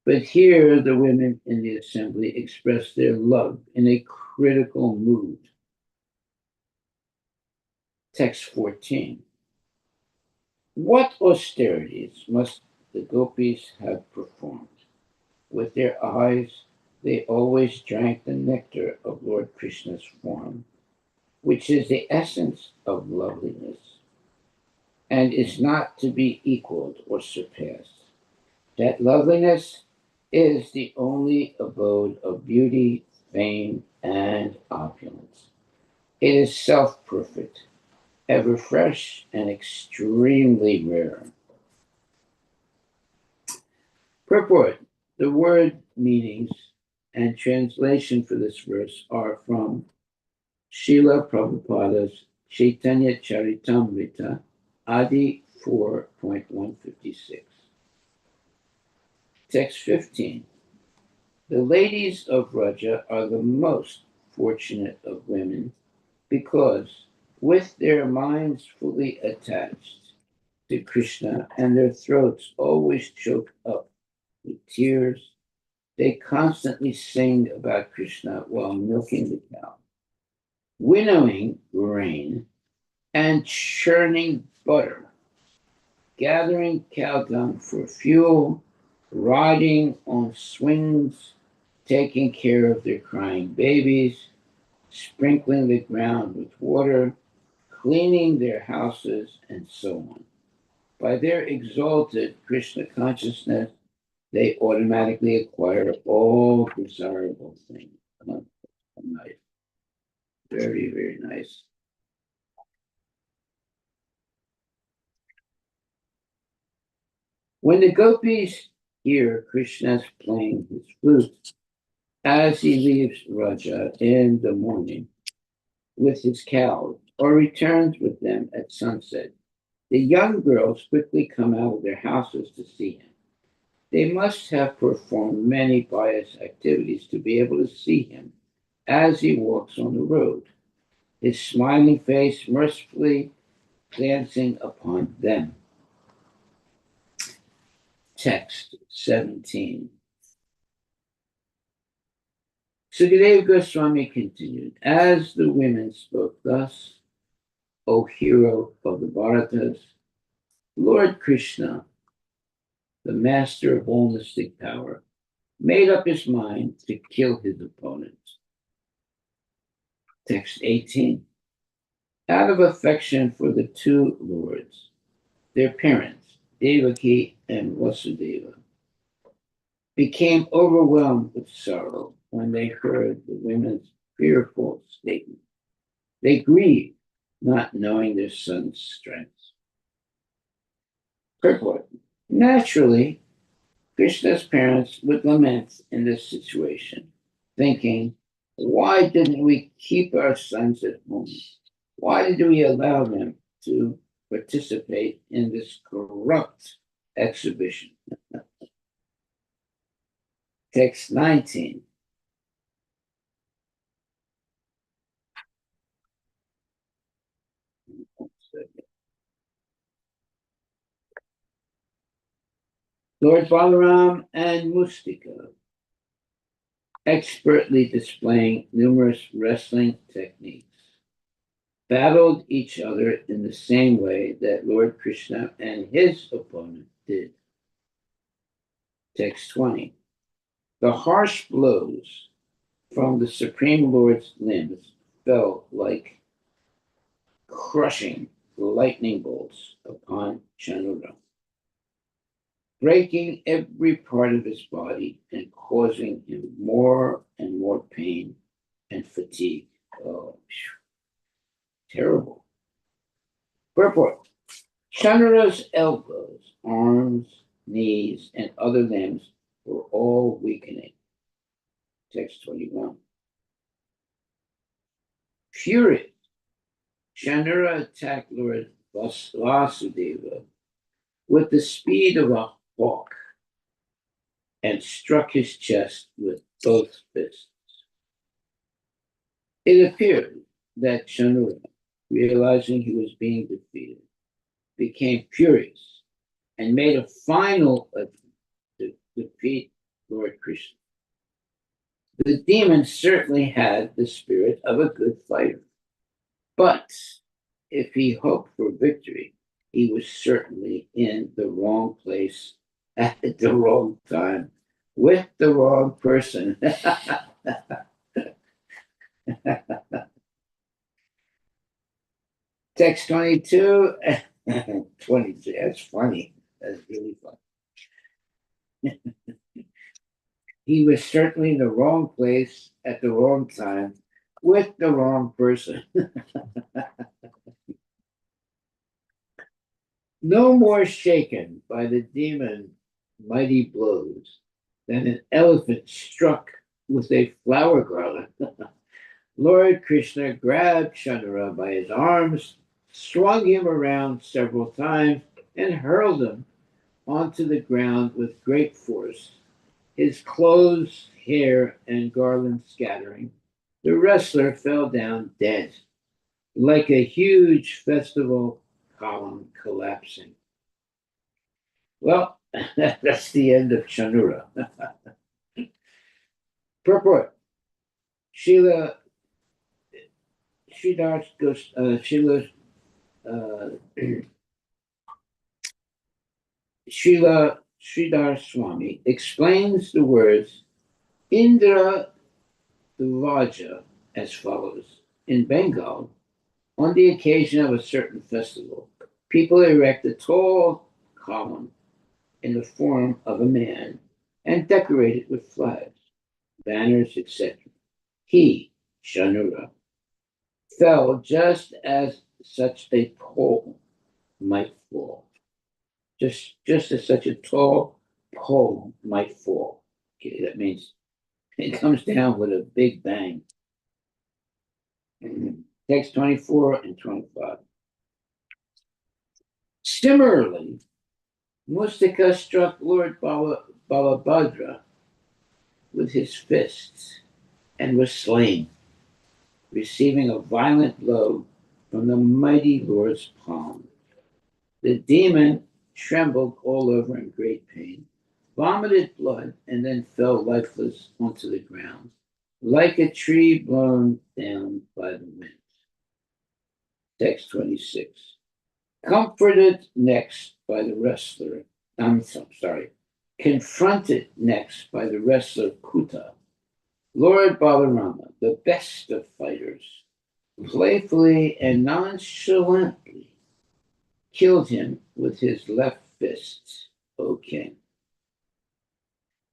But here, the women in the assembly express their love in a critical mood. Text 14. What austerities must the gopis have performed? With their eyes, they always drank the nectar of Lord Krishna's form, which is the essence of loveliness and is not to be equaled or surpassed. That loveliness is the only abode of beauty, fame, and opulence. It is self perfect, ever fresh, and extremely rare. Purport. The word meanings and translation for this verse are from Srila Prabhupada's Chaitanya Charitamrita, Adi 4.156. Text 15. The ladies of Raja are the most fortunate of women because, with their minds fully attached to Krishna and their throats always choked up with tears, they constantly sing about Krishna while milking the cow, winnowing grain, and churning butter, gathering cow dung for fuel, riding on swings, taking care of their crying babies, sprinkling the ground with water, cleaning their houses, and so on. By their exalted Krishna consciousness, they automatically acquire all desirable things. Nice. Very, very nice. When the gopis hear Krishna's playing his flute as he leaves Raja in the morning with his cows or returns with them at sunset, the young girls quickly come out of their houses to see him. They must have performed many pious activities to be able to see him as he walks on the road, his smiling face mercifully glancing upon them. Text 17. Sukadeva Goswami continued, as the women spoke thus, O hero of the Bharatas, Lord Krishna, the master of all mystic power, made up his mind to kill his opponents. Text 18. Out of affection for the two lords, their parents, Devaki and Vasudeva, became overwhelmed with sorrow when they heard the women's fearful statement. They grieved, not knowing their son's strength. Purport. Naturally, Krishna's parents would lament in this situation, thinking, why didn't we keep our sons at home? Why did we allow them to participate in this corrupt exhibition? Text 19. Lord Balaram and Mustika, expertly displaying numerous wrestling techniques, battled each other in the same way that Lord Krishna and his opponent did. Text 20. The harsh blows from the Supreme Lord's limbs fell like crushing lightning bolts upon Chanura, breaking every part of his body and causing him more and more pain and fatigue. Oh, terrible. Purport. Chandra's elbows, arms, knees, and other limbs were all weakening. Text 21. Furious, Chandra attacked Lord Vasudeva with the speed of a hawk and struck his chest with both fists. It appeared that Chandra, realizing he was being defeated, became furious and made a final attempt to defeat Lord Krishna. The demon certainly had the spirit of a good fighter, but if he hoped for victory, he was certainly in the wrong place at the wrong time with the wrong person. Text 22, 23. That's funny. That's really funny. He was certainly in the wrong place at the wrong time with the wrong person. No more shaken by the demon mighty blows than an elephant struck with a flower garland. Lord Krishna grabbed Chandra by his arms, swung him around several times, and hurled him onto the ground with great force, his clothes, hair, and garland scattering. The wrestler fell down dead, like a huge festival column collapsing. Well, that's the end of Chanura. Purport. Sheila Sridhar Sheila Srila Sridhar Swami explains the words Indra Dvaja as follows. In Bengal, on the occasion of a certain festival, people erect a tall column in the form of a man and decorate it with flags, banners, etc. He, Shanura, fell just as such a pole might fall. Just as such a tall pole might fall. Okay, that means it comes down with a big bang. Text 24 and 25. Similarly, Mustika struck Lord Balabhadra with his fists and was slain, receiving a violent blow from the mighty Lord's palm. The demon trembled all over in great pain, vomited blood, and then fell lifeless onto the ground, like a tree blown down by the wind. Text 26. Comforted next by the wrestler, sorry, confronted next by the wrestler Kuta, Lord Balarama, the best of fighters, playfully and nonchalantly killed him with his left fist, O king.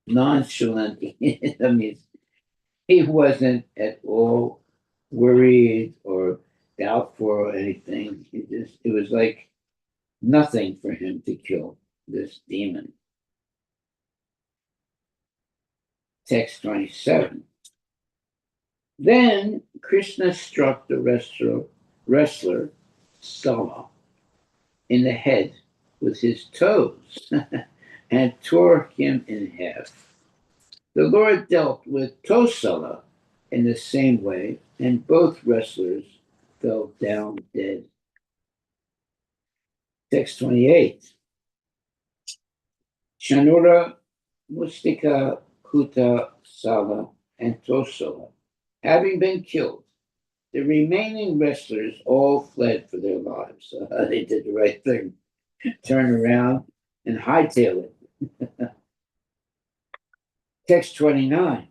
Nonchalantly, that means he wasn't at all worried or doubtful or anything. It was like nothing for him to kill this demon. Text 27. Then Krishna struck the wrestler Sala in the head with his toes and tore him in half. The Lord dealt with Tosala in the same way, and both wrestlers fell down dead. Text 28. Shanura, Mustika, Kuta, Sala, and Tosala, having been killed, the remaining wrestlers all fled for their lives. They did the right thing. Turn around and hightail it. Text 29.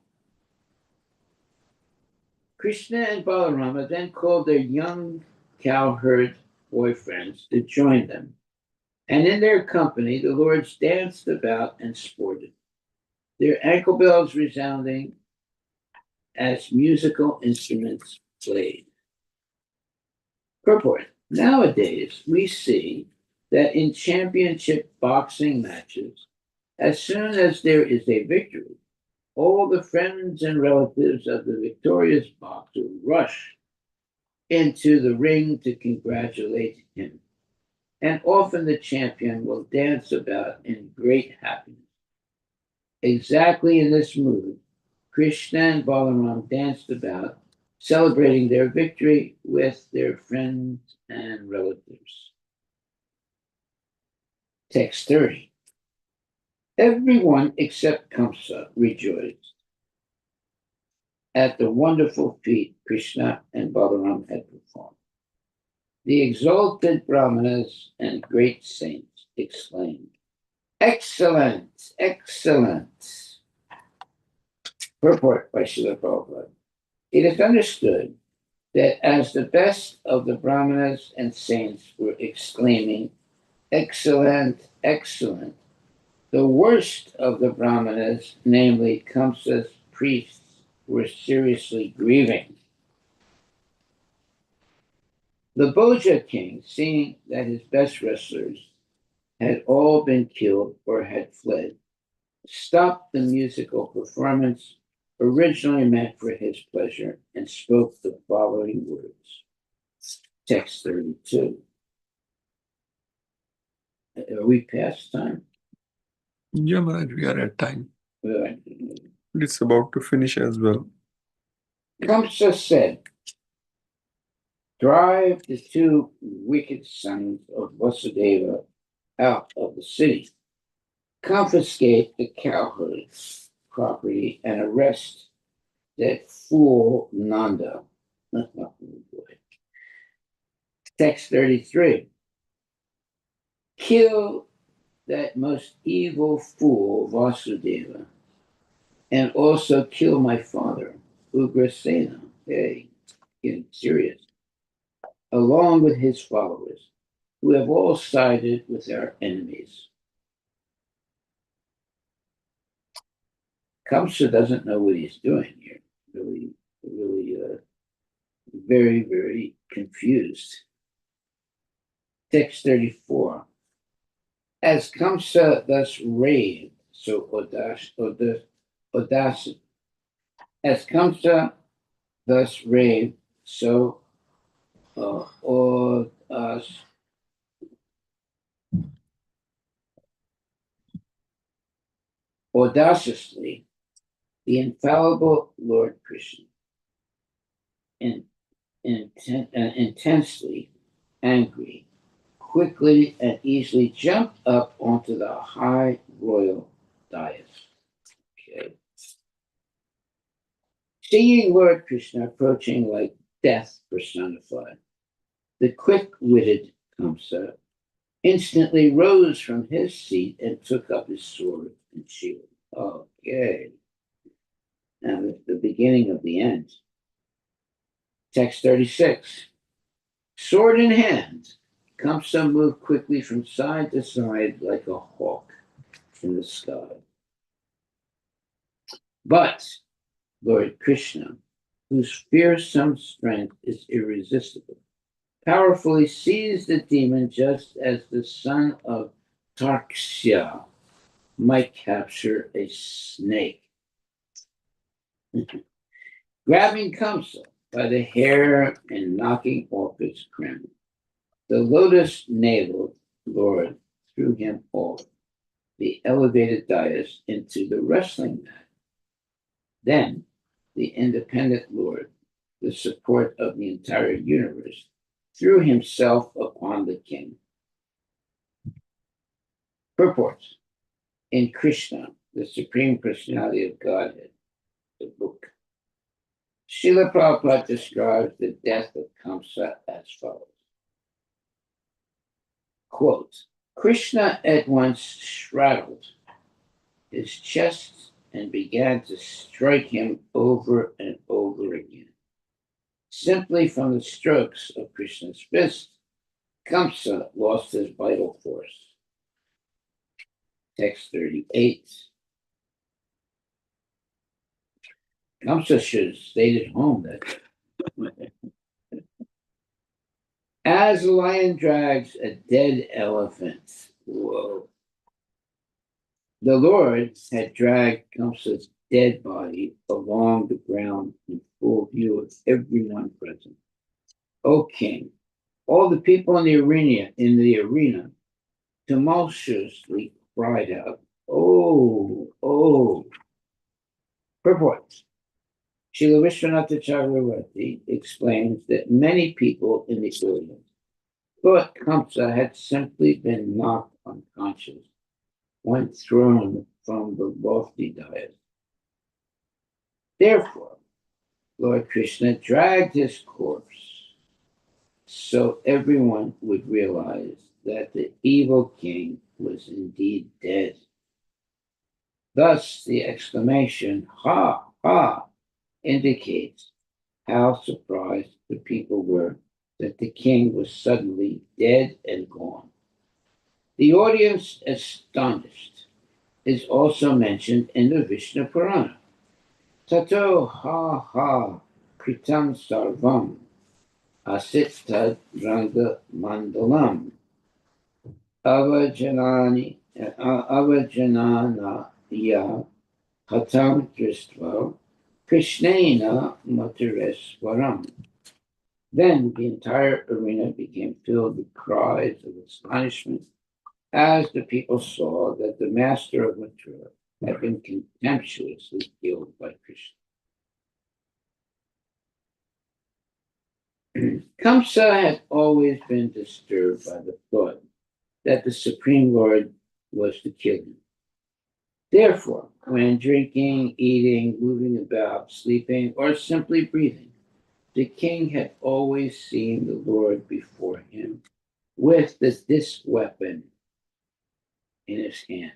Krishna and Balarama then called their young cowherd boyfriends to join them, and in their company the lords danced about and sported, their ankle bells resounding as musical instruments played. Purport. Nowadays, we see that in championship boxing matches, as soon as there is a victory, all the friends and relatives of the victorious boxer rush into the ring to congratulate him. And often the champion will dance about in great happiness. Exactly in this mood, Krishna and Balaram danced about, celebrating their victory with their friends and relatives. Text 30. Everyone except Kamsa rejoiced at the wonderful feat Krishna and Balaram had performed. The exalted Brahmanas and great saints exclaimed, Excellent, excellent. Purport by Srila Prabhupada. It is understood that as the best of the Brahmanas and saints were exclaiming, Excellent, excellent, the worst of the Brahmanas, namely Kamsa's priests, were seriously grieving. The Boja king, seeing that his best wrestlers had all been killed or had fled, stopped the musical performance originally meant for his pleasure and spoke the following words. Text 32. Are we past time?
Yeah, Maharaj, we are at time.
Right.
It's about to finish as well.
Kamsa said, Drive the two wicked sons of Vasudeva out of the city, confiscate the cowherd's property, and arrest that fool Nanda. Text 33. Kill that most evil fool Vasudeva, and also kill my father, Ugrasena. Hey, getting serious. Along with his followers, who have all sided with our enemies. Kamsa doesn't know what he's doing here. Really very, very confused. Text 34. As Kamsa thus raved, so audacious, as Kamsa thus raved, so uh, audac- audaciously, the infallible Lord Krishna, in, intensely angry, quickly and easily jumped up onto the high royal dais. Okay. Seeing Lord Krishna approaching like death personified, the quick-witted Kamsa instantly rose from his seat and took up his sword and shield. Okay. Now the beginning of the end. Text 36. Sword in hand, Kamsa moved quickly from side to side like a hawk in the sky. But Lord Krishna, whose fearsome strength is irresistible, powerfully seized the demon just as the son of Tarksya might capture a snake. Grabbing Kamsa by the hair and knocking off his crown, the lotus naveled Lord threw him off the elevated dais into the wrestling mat. Then the independent Lord, the support of the entire universe, threw himself upon the king. Purports in Krishna, the Supreme Personality of Godhead, the book. Srila Prabhupada describes the death of Kamsa as follows. Quote, Krishna at once straddled his chest and began to strike him over and over again. Simply from the strokes of Krishna's fist, Kamsa lost his vital force. Text 38. Kamsa should have stayed at home that as a lion drags a dead elephant. Whoa. The Lord had dragged Kamsa's dead body along the ground in full view of everyone present. O king, all the people in the arena tumultuously cried out, oh, oh. Purport. Srila Vishwanatha Chakravarti explains that many people in the audience thought Kamsa had simply been knocked unconscious when thrown from the lofty dais. Therefore, Lord Krishna dragged his corpse so everyone would realize that the evil king was indeed dead. Thus, the exclamation, ha, ha, indicates how surprised the people were that the king was suddenly dead and gone. The audience, astonished, is also mentioned in the Vishnu Purana. Tato ha ha kritam sarvam asitad ranga mandalam avajanana ya hatam dristva krishnena matareswaram. Then the entire arena became filled with cries of astonishment as the people saw that the master of Mathura had been contemptuously killed by Krishna. Kamsa had always been disturbed by the thought that the Supreme Lord was to kill him. Therefore, when drinking, eating, moving about, sleeping, or simply breathing, the king had always seen the Lord before him with this weapon in his hand.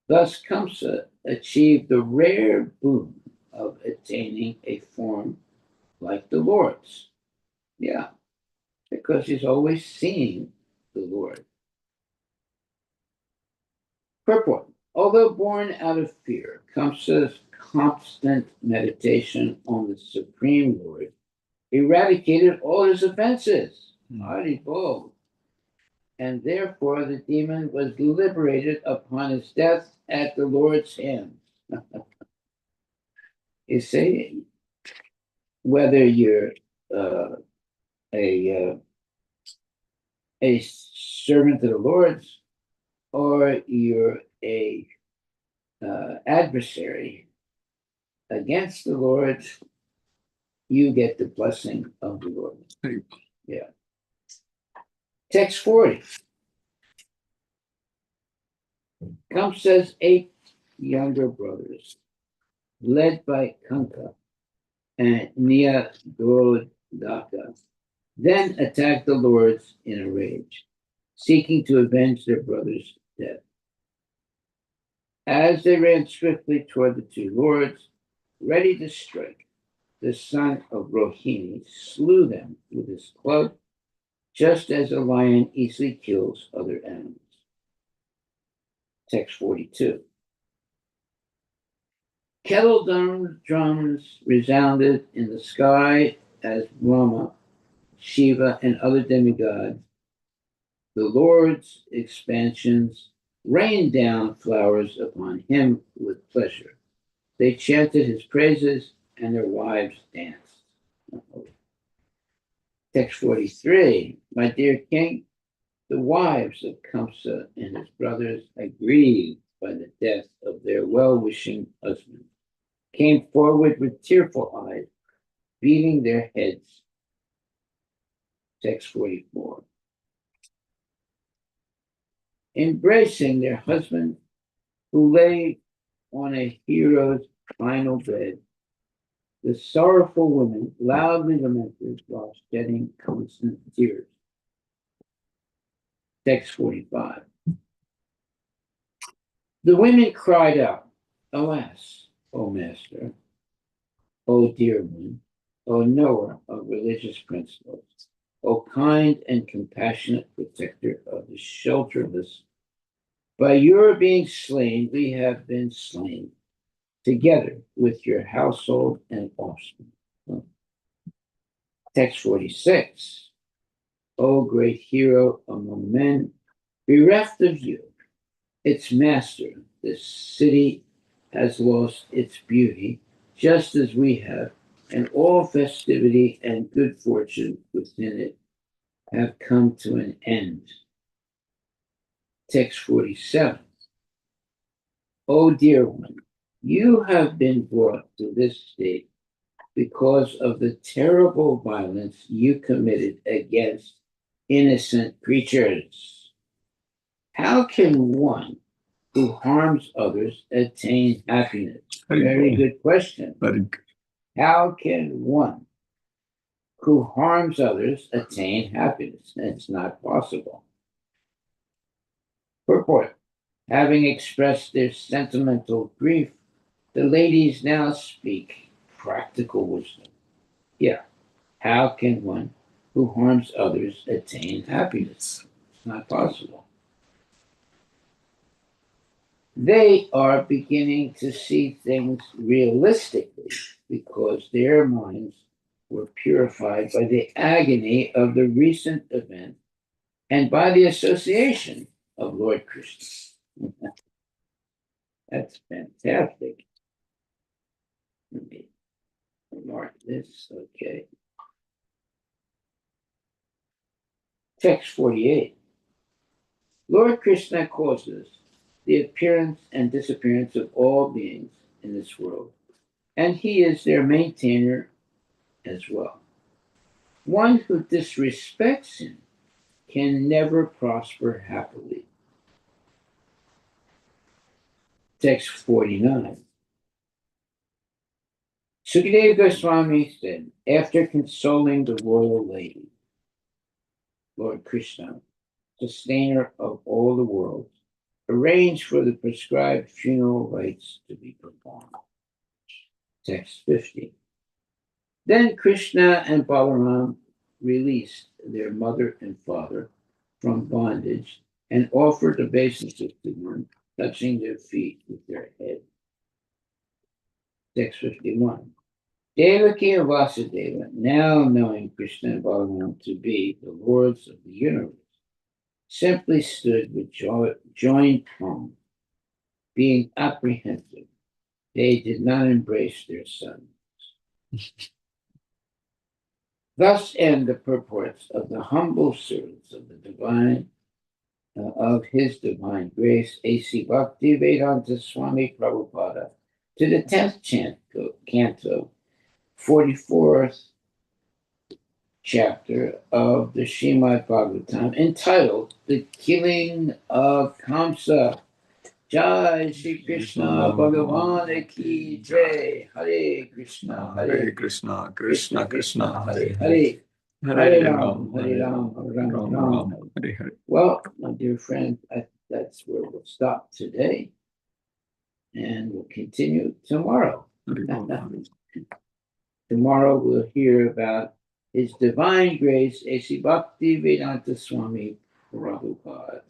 Thus, Kamsa achieved the rare boon of attaining a form like the Lord's. Yeah, because he's always seeing the Lord. Purport. Although born out of fear, Kamsa's constant meditation on the Supreme Lord eradicated all his offenses.
Hmm.
Haribo. And therefore the demon was liberated upon his death at the Lord's hands. You see, whether you're uh, a a servant of the Lord's or you're a adversary against the Lord, you get the blessing of the Lord.
Right.
Yeah. Text 40. Kamsa's 8 younger brothers, led by Kanka and Nyagrodaka, then attacked the lords in a rage, seeking to avenge their brother's death. As they ran swiftly toward the two lords, ready to strike, the son of Rohini slew them with his club, just as a lion easily kills other animals. Text 42. Kettle drums resounded in the sky as Brahma, Shiva, and other demigods, the Lord's expansions, rained down flowers upon him with pleasure. They chanted his praises, and their wives danced. Text 43. My dear king, the wives of Kamsa and his brothers, aggrieved by the death of their well-wishing husband, came forward with tearful eyes, beating their heads. Text 44. Embracing their husband, who lay on a hero's final bed, the sorrowful women loudly lamented while shedding constant tears. Text 45. The women cried out, Alas, O Master, O dear one, O knower of religious principles, O kind and compassionate protector of the shelterless, by your being slain, we have been slain, together with your household and offspring. Text 46. O great hero among men, bereft of you, its master, the city has lost its beauty, just as we have, and all festivity and good fortune within it have come to an end. Text 47. O dear one, you have been brought to this state because of the terrible violence you committed against innocent creatures. How can one who harms others attain happiness? Very good question.
Very good.
How can one who harms others attain happiness? It's not possible. Purport. Having expressed their sentimental grief, the ladies now speak practical wisdom. Yeah. How can one who harms others attain happiness? It's not possible. They are beginning to see things realistically because their minds were purified by the agony of the recent event and by the association of Lord Krishna. That's fantastic. Let me mark this. Okay. Text 48. Lord Krishna causes the appearance and disappearance of all beings in this world, and he is their maintainer as well. One who disrespects him can never prosper happily. Text 49. Sukadeva Goswami said, after consoling the royal lady, Lord Krishna, sustainer of all the worlds, arranged for the prescribed funeral rites to be performed. Text 50. Then Krishna and Balaram released their mother and father from bondage and offered obeisances to them, touching their feet with their head. Text 51. Devaki and Vasudeva, now knowing Krishna and Balaram to be the lords of the universe, simply stood with joined palms, being apprehensive. They did not embrace their son. Thus end the purports of the humble servants of the divine, of His divine grace, A.C. Bhakti Vedanta Swami Prabhupada, to the 10th canto, 44th chapter of the Srimad Bhagavatam, entitled The Killing of Kamsa. Jai Shri Krishna Bhagavan Ki Jai. Hare Krishna,
Hare Krishna,
Krishna
Krishna Krishna,
Hare Hare. Hare
Hare
Ram,
Ram,
Hare Ram, Ram
Ram
Ram.
Ram, Hare Hare.
Well, my dear friend, that's where we'll stop today, and we'll continue tomorrow.
Hare Ram.
Tomorrow we'll hear about His Divine Grace, A.C. Bhakti Vedanta Swami Prabhupada.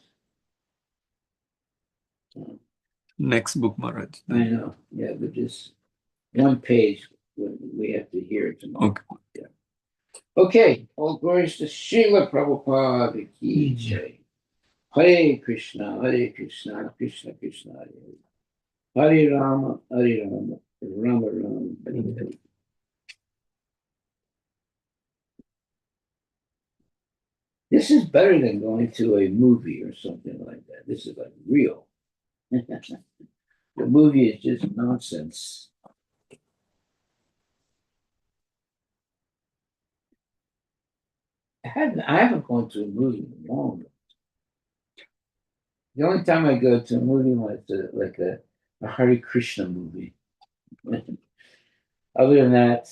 Next book, Maharaj.
I know, yeah, but just one page we have to hear tomorrow.
Okay.
Yeah. Okay, all glories to Srila Prabhupada Ki Jai. Hare Krishna, Krishna Krishna, Hare Hare. Hare Rama, Rama Rama, Hare Hare. This is better than going to a movie or something like that. This is like real. The movie is just nonsense. I haven't gone to a movie in a long time. The only time I go to a movie when it's like a Hare Krishna movie. Other than that,